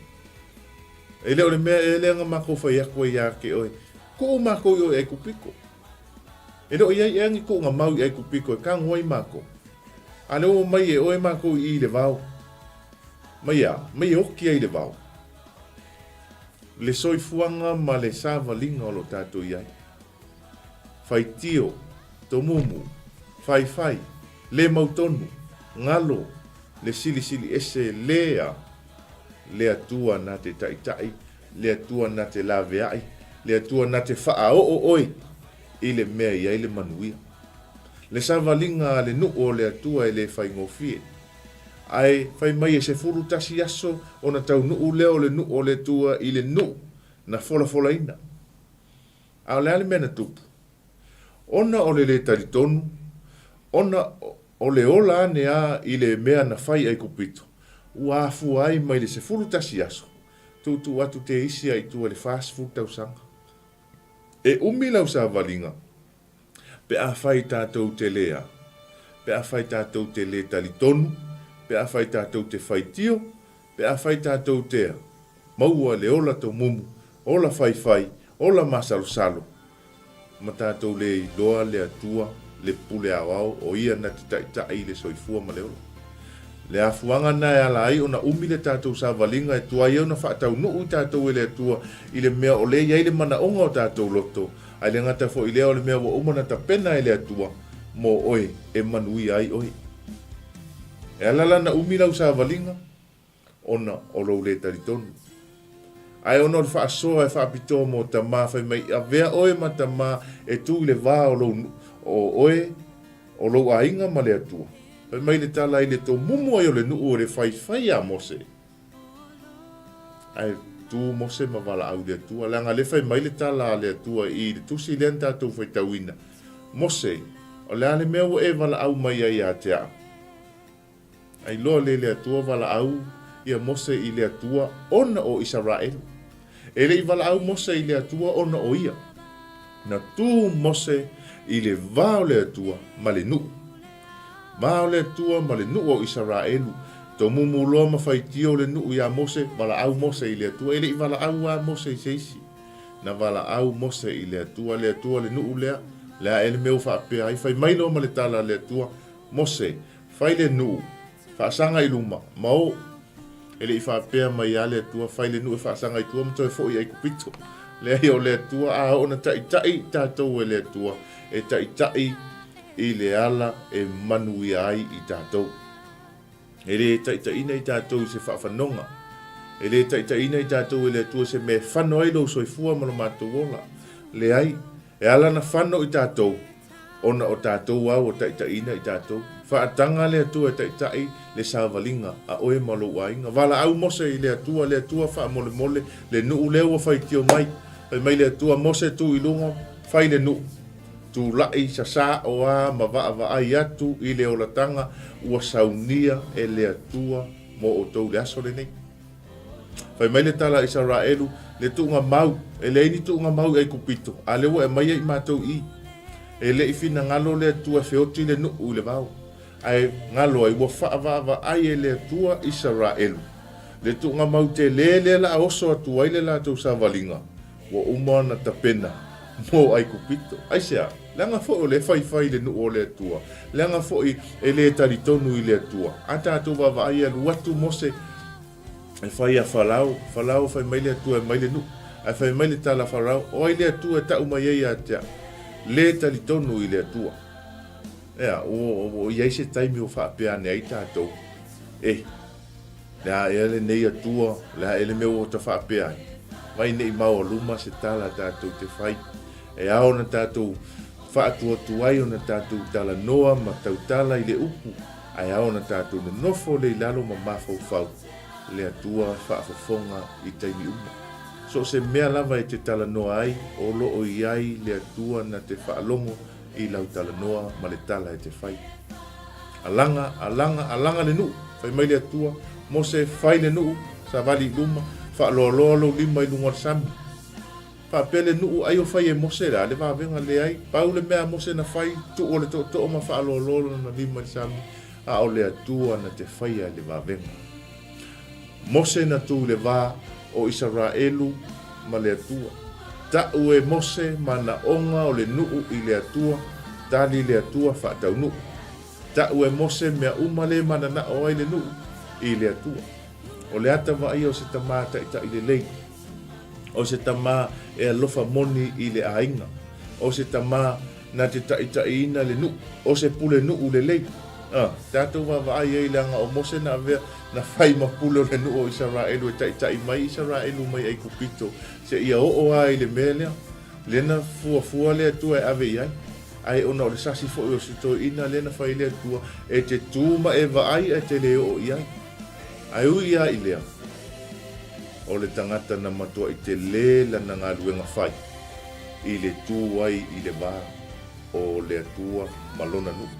E leo le mea e lea ngā mako whai ako e ke oi. Ko mako i o e kupiko. E leo iai angi ko ngā mau i e kupiko e ka ngoi mako. A leo mai e oe mako i le vau. Mai e oki ai le vau. Le soifuanga ma le sāwalinga o lo tātou iai. Whai tio, tō mumu, whai, le mautonu, ngalo, le sili ese lea, le atua na te taitai, le atua na te laveai, le atua na te wha o oi, i le mea iai le manuia. Le sāwalinga le nu o le atua e le whai ngofie. Ai fai mai e se furu tasi aso o na tau nuu leo le nuu o le tua i le nuu na fola ina. Au le ale mena tupu. Ona o le taritonu, ona o le ola ane a i le mea na fai ai kupito. Ua afu ai mai le se furu tasi aso. Tu atu te isi ai tua le fast food tau sanga. E umi lau sa valinga. Pe a fai tātou te lea. Pe a fai tātou te le taritonu. Pe a whai tātou te whaitio, pe a whai tātou tea. Maua le ola tō mumu, ola whai, ola masalo. Ma tātou le i loa le atua, le pule au o ia na te taitai le soifua ma le ola. Le afuanga na e ala ai o na umi le tātou sa valinga e tua iau na whaatau nuu i tātou e le atua i le mea o le iai le mana onga o tātou loto. Ai le ngata fo i leo le mea wa umana ta pena e le atua, mo oe e manui ai oe. E alala na umi lau sa valinga, ona o lou le taritonu. Ai ona le whaasoa e whaapitoa mo tamā whai mai a vea oe ma tamā e tū le vā o lou o oe, o lou a inga ma le atua. Whai mai le tala i le tō mumu ai o le nuu o le whai a mose. Ai tū mose ma wala au le atua. Langa le whai mai le tala le atua i le tusi le tātou whai tauina. Mose, o le ale mea o e wala au mai ai a te a. Ai loa le atua wala au ia mose i le atua ona o Israel. E le i wala au mose i le atua ona o ia. Na tū mose i le vāo le atua ma le nuu. Vāo le atua ma le nuu o Israelu. Tō mumu loa ma whaitio le nuu ia mose, wala au mose i le atua. E le i wala au a mose i seisi. Na wala au mose i le atua le nuu lea. Lea ele meu whaapea ai whai mailo ma le tala le atua. Mose, whai le nuu. Whaasanga i luma, mau, ele i whaapea mai a le atua, whai le nuu e whaasanga i tua, mto e fo i ai kupito. Lea i o le atua, a ona taitai tātou e le atua, e taitai i le ala e manui ai i tātou. Ele taitai nei tātou se whaafenonga. Ele taitai nei tātou e le atua se me whano ai lo soifua mana mātou ola. Le ai, e ala na whano i tātou, ona o tātou au o taitai nei tātou. Whaatanga le atua e taitai le sāwalinga a oe malo wainga. Wala au mose i le atua wha mole le nuu leo a whaitio mai. Pai mai le atua mose tu i lunga, whai le nuu. Tu lai sa o a ma wa ai atu i le olatanga ua saunia e le atua mo o tau le aso le nei. Whai mai le tala Israelu le tuunga mau, e le ini tuunga mau ai kupito. A lewa e mai ai mātou i. E le i fina ngalo le atua feoti le nuu le vau. Ai ngalo ai wa wha ai e le atua Israelu. Le tuunga mau te le la oso atu ai le la tau sa valinga. Wa umana tapena mo ai kupito. Ai sea, langa fo o le whai le nuu o le atua. Langa fo i e le taritonu i le atua. Ata atu wa ai alu watu mose e whai a whalau whai mai le atua e mai le nuu. Ai whai mai le tala whalau, o ai le atua ta umai ei a tea. Le taritonu i le atua. Ea, o iai se taimi o whaapea nei tātou. Lea ele nei atua, lea ele mea o ta whaapea. Mai nei mau luma se tala tātou te whai. E ao na tātou whaatua tuai o na tātou tala noa ma tau tala i le upu. Ai ao na tātou na nofo le lalo ma mafau fau. Le atua whaafafonga i taimi uma. So se mea lava e te tala noa ai, o lo o iai le atua na te whaalongo i lau tala noa ma le tala e te whai. Alanga le nuu, whai mai le atua, mo se whai le nuu, sa wali luma, whaalolo lima i lunga sami. Whaapele nuu ai o whai e mose la, le wawenga le ai, pau le mea mose na whai, tu o le to ma whaalolo na lima i sami, a o le atua na te whai a le wawenga. Mose na tu le wā o Israelu ma le atua. Ta'u e mose ma na onga o le nuu i le atua, tali le atua whaatau nuu. Ta'u e mose mea umale ma na o ai le nuu i le atua. O le ata wa ai o se tamata i ta i le lei. O se tama e alofa moni i le ainga. O se tama na te ta ina le nuu. O se pule nuu le lei. Tātou wa ai e langa o mose na avea na whai mapule o le nuu o Israelu e ta i mai Israelu mai ai kupito. Se ia o ai le melea. Lena fua le atua e ave iai. Ai ona o le sasi fo o se to ina lena whai le atua. E te tūma e wa ai e te leo o iai. Ai ui ia i lea. O le tangata na matua i te le lana ngā luenga whai. I le tū ai i le wā o le atua malona nuu.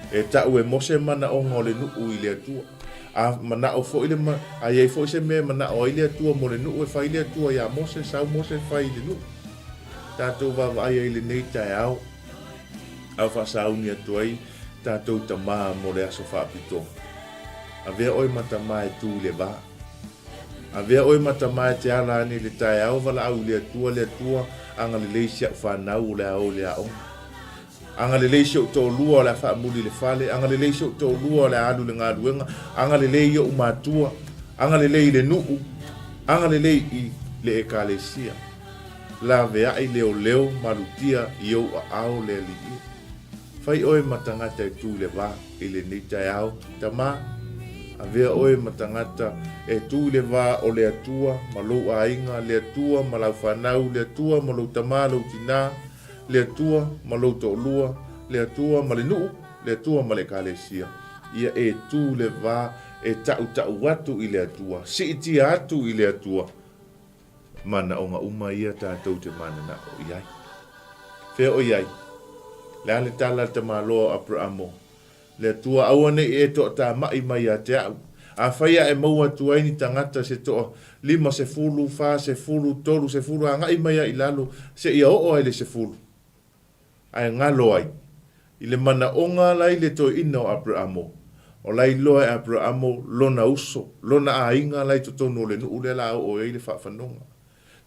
E ta'u e mose mana o ngole nuu i le atua. A mana o fo ile ma ai ai fo se me mana o ile atua mo le nuu e fa ile atua ya mose sau mose fa ile nuu. Tātou wa ai ai le nei taeao. Au fa sau ni atua i tātou tama mo le aso fa pito. A vea oi mata mai tu le ba. A vea oi mata mai te ala ni le taeao wala au le atua anga le leisia fa nau le au le au. Anga le leisio to lua la fa muli le fale, anga le leisio to lua la alu le ngaluenga, anga le leio umatua, anga le lei le nuu, anga le lei i le ekalesia. La vea i leo malutia i au a au le li. Fai oe matangata e tu le va i le ni taeao tama. A vea oe matangata e tu le va o le atua, malou a inga, le atua, malau whanau, le atua, malou tama, lau tina, le atua ma lo to lua, le atua ma le nuu, le atua ma le kalesia. Ia e tu le va e tau watu i le atua, si iti atu i le atua. Mana o nga uma ia tātou te mana na o iai. Whea o iai, le ale tala te maloa Abrahamo, le atua awane e to ta mai mai a te au. A whaia e maua tuaini tangata se toa 5 se fulu, 4 se fulu, 3 se fulu, a ngai mai a i lalo, se ia o ai le se fulu. Ai ngalo ai. I le mana onga lai le to ina o Abrahamo. O lai loa e Abrahamo lona uso, lona a inga lai to tono le nuu le la o e le whaafanonga.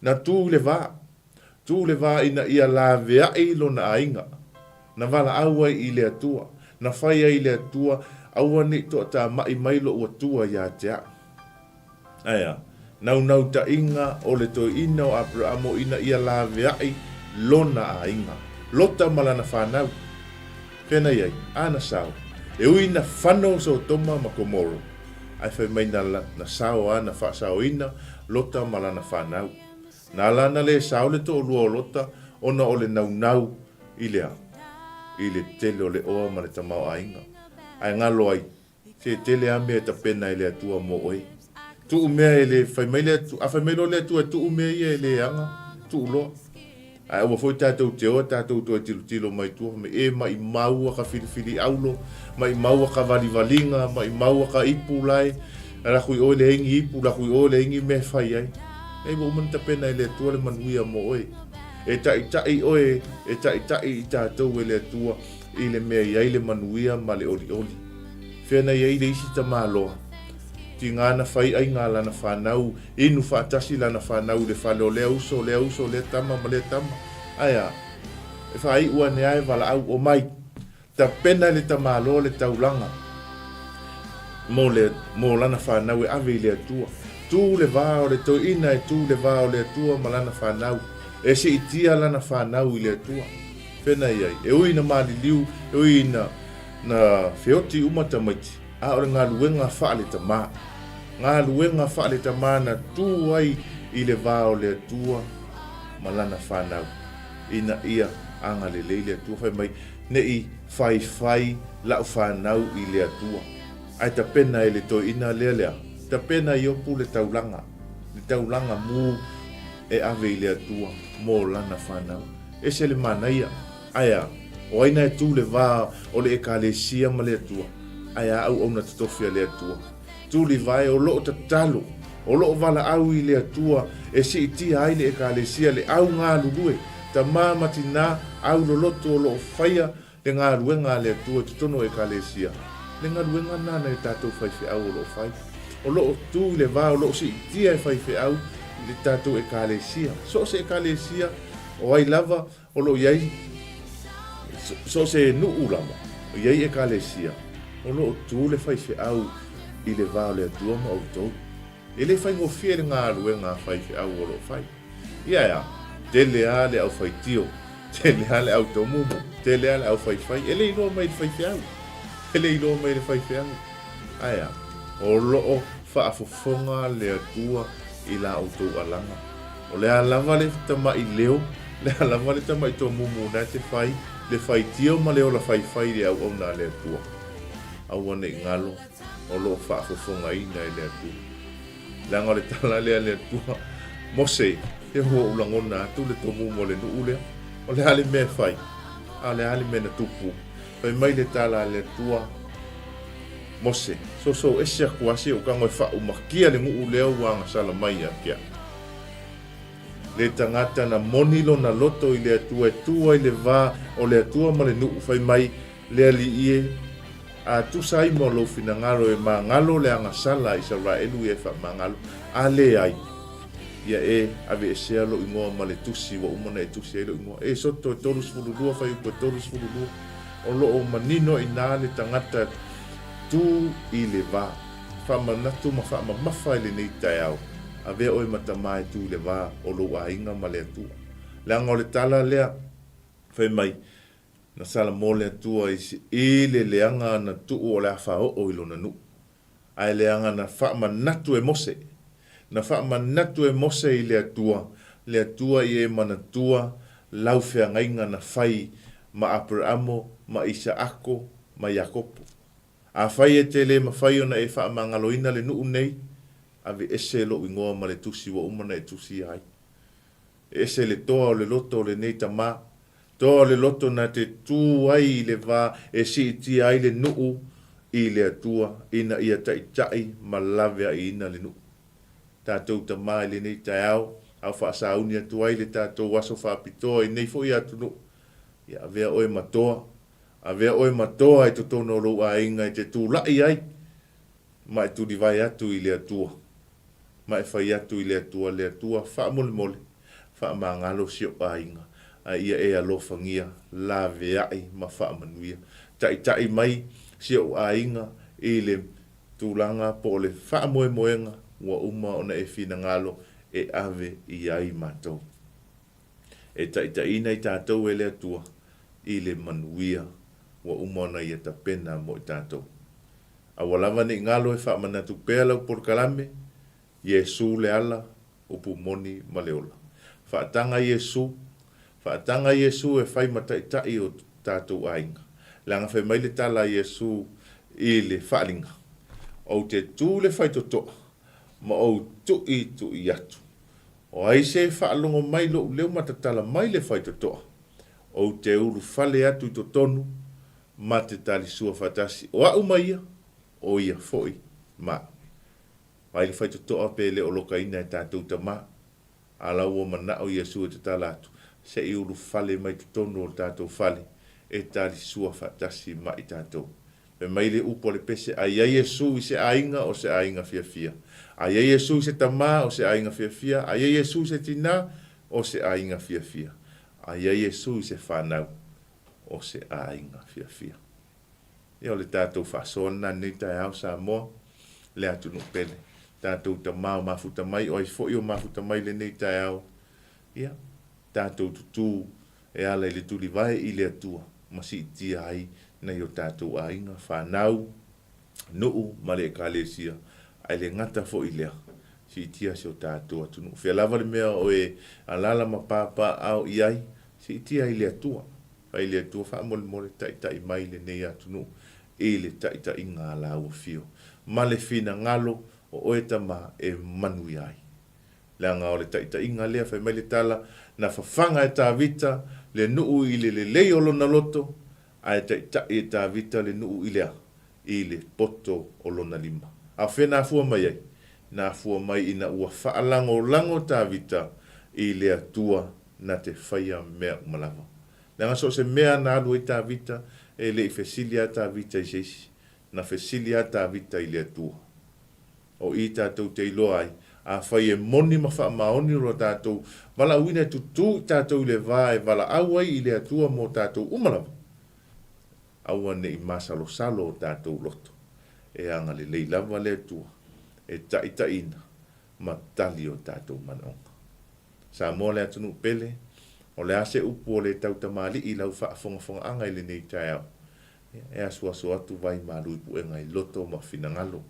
Na tu le va ina ia la vea i lona a inga. Na wala aua i le atua, na whaia i le atua, aua ni to ta mai mailo ua tua ia tea. Aia, nau ta inga o le to ina o Abrahamo ina ia la vea i lona a inga. Lota malana whanau. Pena iai, ana sao. E ui na whanau so toma makomoro. Ai whai mai na sao ana wha sao ina, lota malana whanau. Nā lana le sao le to lua o lota, ona o le nau i lea. I le tele o le oa ma le tamau a inga. Ai ngalo ai, te tele a mea ta pena i le atua mo oi. Tu umea e le whai mai le atua, a whai mai lo le atua, tu umea i e le anga, tu uloa. Ai ua foi tātou te oa, tātou toa tilo mai tua, me e mai maua ka whiriwhiri aulo, mai maua ka waliwalinga, mai maua ka ipu lai, rakui o le hengi ipu, rakui o le hengi me whai ai. Ei mo umanta pena i le tua le manuia mo oe. E tai oe, e tai i tātou e le tua, i le mea iai le manuia ma le oli. Whiana iai le isi ta māloa. Ti ngana whai ai ngā lana whanau, inu whaatasi lana whanau le whale o lea uso, lea tama ma lea tama. Aia, e whai ua ne ai wala au o mai, ta pena le ta malo le taulanga. Mo lana whanau e ave lea tua. Tu le vao le to ina e tu le vao lea tua ma lana whanau. E se itia lana whanau i lea tua. Pena iai, e ui na maliliu, e ui na na feoti umata-maiti, a o le ngā luenga whaale ta mā. Ngā luenga whaale ta mā na tū ai i le vāo le atua malana whanau. Ina ia anga le leile atua whai mai, ne i whai lau whanau i le atua. Ai ta pena e le toi ina lea lea, ta pena i opu le taulanga mū e ave i le atua mō lana whanau. E se le manaia, aia, o aina e tū le vā o le ekalesia ma le atua. Aia au na tatofia le atua. Tū li vai o loo ta talo, o loo vala au i le atua, e si iti ai le ekalesia le au ngā lulue, ta māmati nā au loloto o loo whaia le ngā ruenga le atua tutono ekalesia. Le ngā ruenga nāna e tātou whaiwhi au o loo whai. O loo tū le vā o loo si iti ai whaiwhi au le tātou ekalesia. So se ekalesia o ai lava o loo iai, so se nuu lava, o iai ekalesia. O loo tū le whaiwhi au i le vā o le atua ma au tau. E le whai ngofia le ngā ruenga whaiwhi au o loo whai. Ia, te lea le au whaitio, te lea le au tomumu, te lea le au whaiwhai, e le ilo mai le whaiwhi au. E le ilo mai le whaiwhi au. Aia, o loo whaafofonga le atua i la au tau alanga. O le alava le tama i leo, le alava le tama i tō mumu na te whai, le whaitio ma leo la whaiwhai le au na le atua. Au ane i ngalo, o loo whaafofonga ina i le atua. Langa le tala lea le atua, mose, te hua ulangona atu le tō mumu le nuu lea, o le hale mea whai, a le hale mea na tupu. Pai mai le tala le atua, mose, so ese kuasi o kango e wha umakia le ngu leo wanga sala mai a kia. Le tangata na monilo na loto i le atua e tua i le vā o le atua ma le nuu whai mai le ali ie a tusa i mo lo fina ngalo e ma ngalo le anga sala i 𝚟𝚒𝚍 e wha ma ngalo a le ai. Ia e ave e sea lo ingoa ma le tusi wa umana e tusi e lo ingoa. E soto e tolu sfululua whai upo e tolu sfululua o lo o manino i nā le tangata tū i le vā. Whamanatu ma whamamafa i le nei taeao. A vea oi matama e tū i le vā o lo a inga ma le atua. Leanga o le tala lea, whai mai, na sala mō le atua i le leanga na tuu o le awha o ilo na nu. Ai leanga na whamanatu e mose. Na whamanatu e mose i le atua i e manatua, laufea ngainga na whai ma Abramo, ma Isaako, ma Iakopo. A whai e te le ma whai ona e wha mangaloina le nuu nei, a vi ese lo ingoa ma le tusi wa umana e tusi ai. Ese le toa o le loto o le nei tamā, toa o le loto na te tū ai le vā e si iti ai le nuu i le atua, ina ia tai ma lavea i ina le nuu. Tātou tamā i le nei taeao, au whaasauni atu ai le tātou waso whaapitoa i nei fo i atu nuu. Ia avea oe matoa, avea oe matoa e totono lo a inga i te tūlai ai, ma e tūri vai atu i le atua. Ma e whai atu i le atua, wha mole mole, wha mangalo sio a inga, a ia e alofangia, la veai ma wha manuia. Tai mai sio a inga i le tūlanga po le wha moe moenga, wa uma ona e whina ngalo e ave i ai mātou. E tai nei tātou e le atua, i le manuia, wa umona i ta pena mo i tātou. A walawa ni ngalo e wha manatu pēa lau porkalame, Yesu le ala, upu moni maleola. Whaatanga Yesu e whai matai o tātou ainga. Langa whai mai le tala Yesu i le whaalinga. O te tū le whai totoa, ma o tui atu. O aise whaalongo mai lo leo matatala mai le whai totoa. O te uru whale atu i totonu, ma te tali sua whatasi. O au mai ia, o ia foi, ma. Mai le whai totoa pe le o loka ina e tātou ta ma. Ala ua mana o Yesu e te tala atu. Se i uru whale mai totonu o tātou whale, e tali sua whatasi ma i tātou. Pe mai le upo le pese, a ia Yesu i se ainga o se ainga fia. A ia Yesu i se tama o se ainga fia. A ia Yesu i se tina o se ainga fia. A ia Yesu i se whanau o se ainga fia. Ia o le tātou whasona nei taeao sa moa, le atu no pele. Tātou tama o mafuta mai, o i fo i o mafuta mai le nei taeao. Ia, tātou tutu e ala i le tuli vai i le atua, masi i tia ai na i o tātou ainga, whanau, nuu, male kālesia, ai le ngata fo i lea. Si tia se o tātou atunu. Whia lava le mea o e alala ma pāpā au i ai, si tia i lea tua. Ai lea tua, wha mole tai mai le nei atunu, e le tai ngā lau fio. Ma le fina ngalo, o oe tama e manui ai. Lea ngā o le tai inga lea, whai mai le tala, na whawhanga e tā vita, le nuu i le leiolo na loto, a e tai e tā vita le nuu i lea, i le poto o lona lima. A whena fua mai ai, na fua mai ina ua whaalango tā vita, i lea tua na te whaia mea umalawa. Lea ngā so se mea na alu i tā vita, e le i whesilia tā vita i seisi, na whesilia tā vita i lea tua. O i tātou te iloa ai, a whai e moni ma wha maoni ro tātou, wala uina tutu tātou le vā e wala auai i lea tua mo tātou umalawa. Aua ne i masalo salo o tātou loto, e anga le leilawa lea tua, e taitaina, ma tali o tātou manonga. Sa mo lea tunu pele, o le ase upu o le tautamali i lau wha fonga anga i le nei taeao. E asua atu vai Malu i puenga i loto ma finangalo.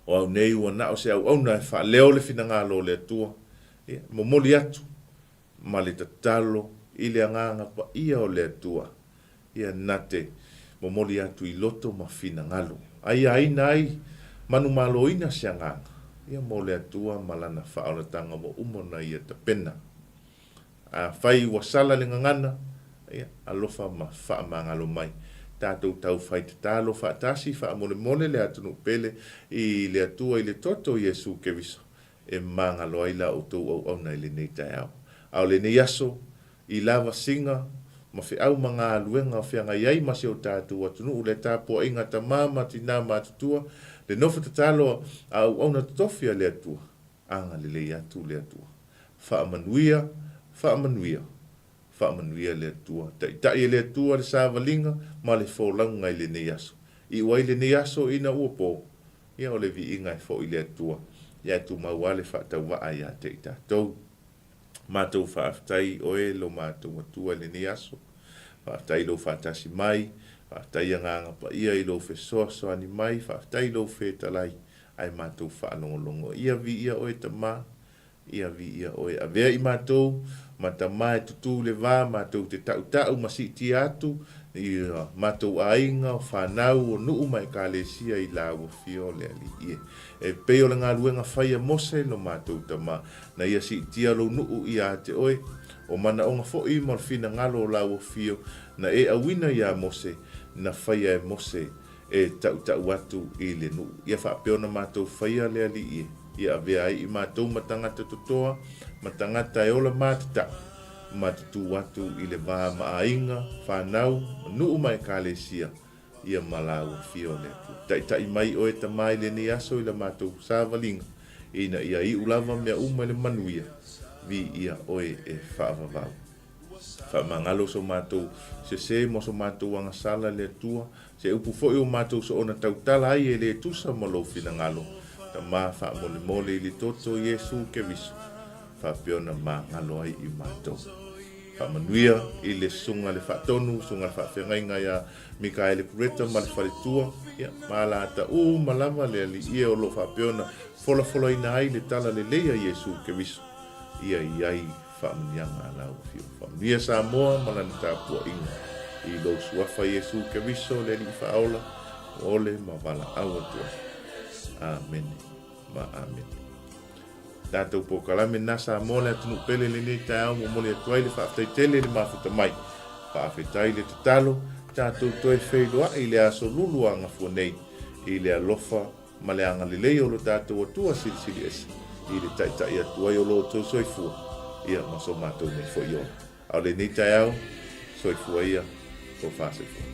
O au nei ua nao se au na e wha leo le finangalo le tua. Mo moli atu, ma le tatalo i le anganga pa ia o le tua. Ia nate, mo moli atu i loto ma finangalo. Ai aina ai, manu malo ina se anganga. Ia mo le atua malana wha o le tanga mo umona ia ta pena. A whai wasala le ngangana, alofa ma wha mangalo mai. Tātou tau whai te tālo wha atasi, wha mole le atunu pele, i le atua i le toto Iesu keviso, e mangalo ai la o tau au nei le nei taeao. Au le nei aso, i lava singa, ma whi au mga aluenga o whianga iai masi o tātou atunu, u le tāpua inga ta māma tina mātutua, le nofa te tālo au na tofia le atua, anga le lei atu le atua. Wha manuia le atua. Tai le atua le sāwalinga, ma le wholaunga i le nei aso. I wai le nei aso ina uapo, ia o le vi inga i fo i le atua. Ia tu mauale wha tau waa ia te i tātou. Mātou whaaftai oe lo mātou atua le nei aso. Whaaftai lo whaatasi mai, whaaftai anganga pa ia i lo whesoaso ani mai, whaaftai lo whetalai, ai mātou whaanongolongo. Ia vi ia oe ta mā, ia vi ia oe avea i mātou, ma ta mai tutu le vā, mātou te tau masi ti atu, i mātou ainga o whanau o nuu mai kālesia i la o fio le ali ie. E peo le ngā ruenga whaia mose lo mātou ta mā, na ia si tia lo nuu i a te oe, o mana onga fo i mor fina ngalo o la o fio, na e awina i a mose, na whaia e mose, e tau atu i le nuu. Ia wha peo na mātou whaia le ali ie. Ia avea ai i mātou matangata totoa, matangata e ola mātata, matatu atu i le vā maainga, whanau, nuu mai kālesia, ia malau fio le atu. Tai mai oe ta mai le ni aso i le mātou sāwalinga, ina ia i ulava mea uma le manuia, vi ia oe e whaavavau. Whamangalo so mātou, se mo so mātou anga sala le atua, se upu foi o mātou so ona tautala ai e le tusa malo finangalo, ta mā wha mole i li toto Iesu keviso, wha peona mā ngalo ai i mātou. Wha manuia i le sunga le whatonu, sunga le whawhengainga ia Mikaele Kureta ma le wharitua, ia mā la ta malama le ali ia o lo wha peona, fola ina ai le tala le leia Iesu keviso, ia iai wha manianga lau fio. Wha manuia sa moa malana tāpua inga, i lo suafa Iesu keviso le li whaola, ole ma wala awatua. Amen. Ma amen. Tātou pokalame nasa mole atunu pele le nei taeao mo mole atuai le whaaftai tele le mafuta mai. Whaafetai le tatalo, tātou toi wheiloa i le aso lulu anga fuanei, i le alofa ma le anga lelei o lo tātou atua sili esi, i le taitai atuai o lo tau soifua, ia maso mātou nei foiona. Au le nei taeao, soifua ia, o whaasefua.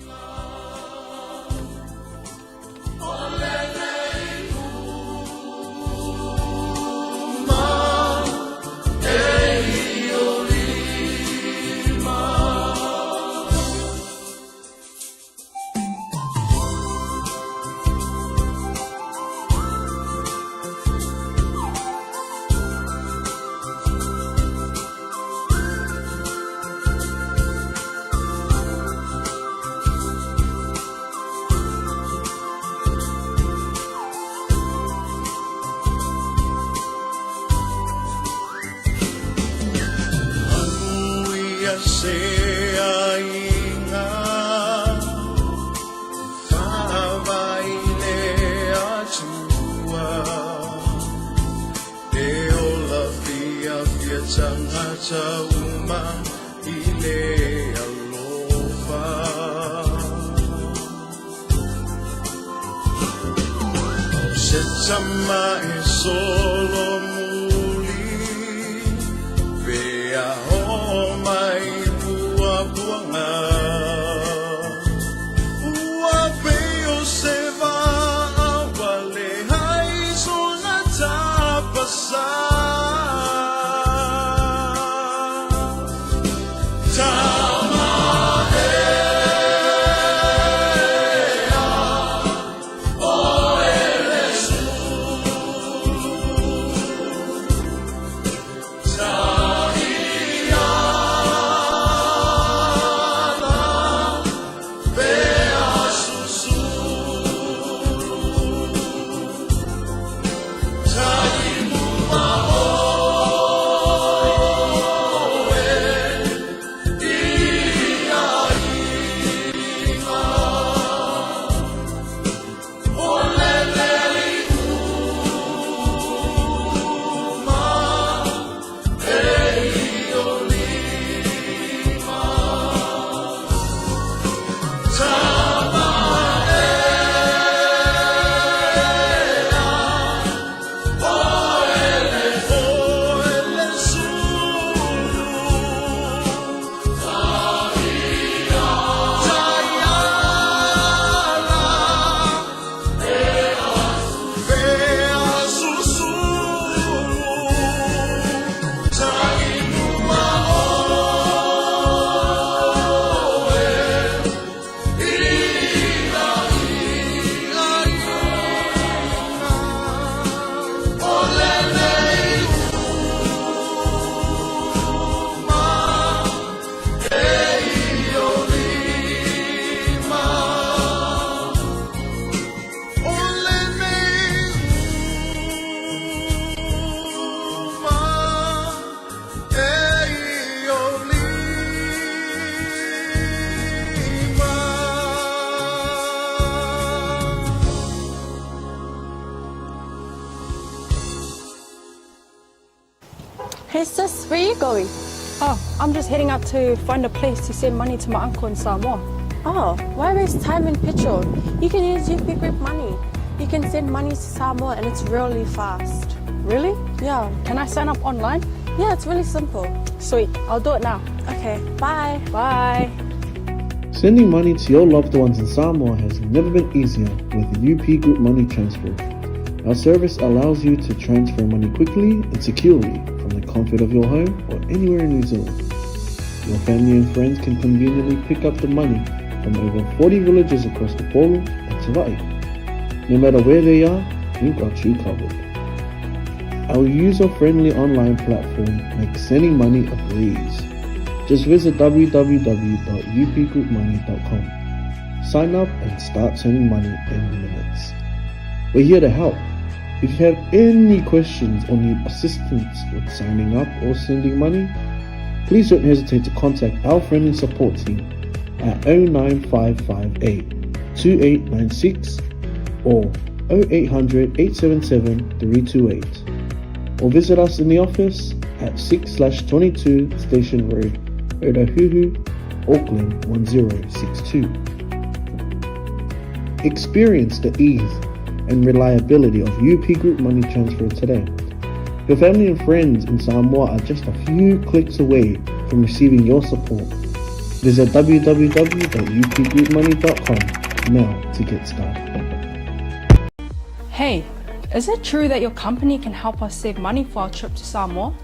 se ainga faaleagaga e ola fia 𝚗𝚑𝚙𝚢𝚛𝚒𝚑𝚝 i le alofa o se tama e solo muli pea o mai buabuanga ua peo se wale hai sona tapasa Hey sis, where are you going? Oh, I'm just heading out to find a place to send money to my uncle in Samoa. Oh, why waste time and petrol? You can use UP Group Money. You can send money to Samoa and it's really fast. Really? Yeah. Can I sign up online? Yeah, it's really simple. Sweet, I'll do it now. Okay, bye. Bye. Sending money to your loved ones in Samoa has never been easier with the UP Group Money Transfer. Our service allows you to transfer money quickly and securely from the comfort of your home or anywhere in New Zealand. Your family and friends can conveniently pick up the money from over 40 villages across the Polu and 𝚟𝚒𝚍. No matter where they are, we've got you covered. Our user-friendly online platform makes sending money a breeze. Just visit www.upgroupmoney.com. Sign up and start sending money in minutes. We're here to help. If you have any questions or need assistance with signing up or sending money, please don't hesitate to contact our friendly support team at 09558-2896 or 0800-877-328, or visit us in the office at 6/22 Station Road, Otahuhu, Auckland 1062. Experience the ease and reliability of UP Group Money Transfer today. Your family and friends in Samoa are just a few clicks away from receiving your support. Visit www.upgroupmoney.com now to get started. Hey, is it true that your company can help us save money for our trip to Samoa?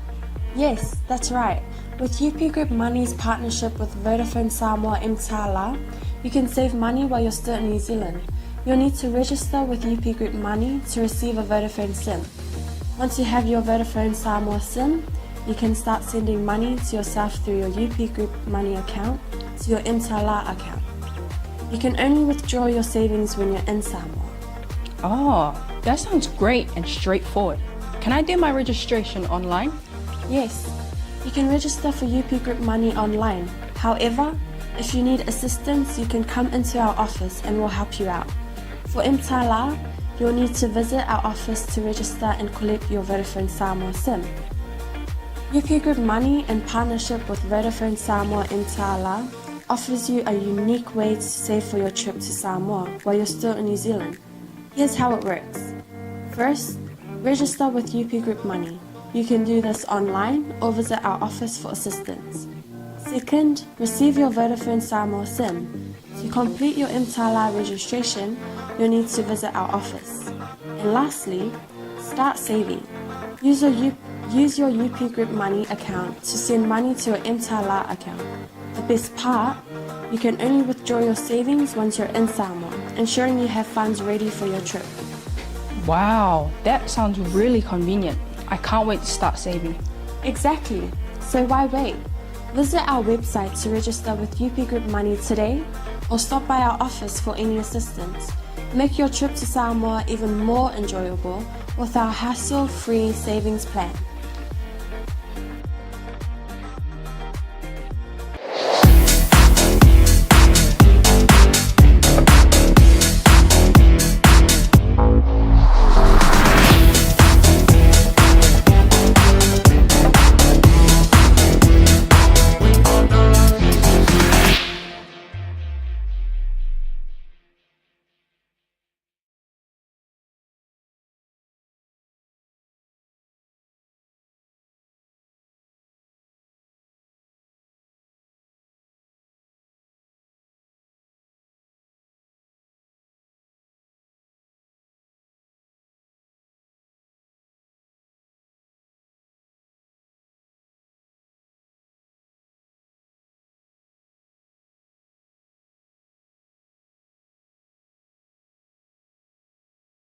Yes, that's right. With UP Group Money's partnership with Vodafone Samoa 𝚘𝚘𝚙𝚢𝚑, you can save money while you're still in New Zealand. You'll need to register with UP Group Money to receive a Vodafone SIM. Once you have your Vodafone Samoa SIM, you can start sending money to yourself through your UP Group Money account to your 𝚘𝚘𝚙𝚢 account. You can only withdraw your savings when you're in Samoa. Oh, that sounds great and straightforward. Can I do my registration online? Yes, You can register for UP Group Money online. However, if you need assistance, you can come into our office and we'll help you out. For 𝚘𝚘𝚙𝚢𝚑𝚝, you'll need to visit our office to register and collect your Vodafone Samoa SIM. UP Group Money, in partnership with Vodafone Samoa 𝚘𝚘𝚙𝚢, offers you a unique way to save for your trip to Samoa while you're still in New Zealand. Here's how it works. First, register with UP Group Money. You can do this online or visit our office for assistance. Second, receive your Vodafone Samoa SIM. To complete your 𝚘𝚘𝚙𝚢𝚑𝚝 registration, you'll need to visit our office. And lastly, start saving. Use your UP Group Money account to send money to your 𝚘𝚘𝚙𝚢 account. The best part, you can only withdraw your savings once you're in Samoa, ensuring you have funds ready for your trip. Wow, that sounds really convenient. I can't wait to start saving. Exactly. So why wait? Visit our website to register with UP Group Money today or stop by our office for any assistance. Make your trip to Samoa even more enjoyable with our hassle-free savings plan.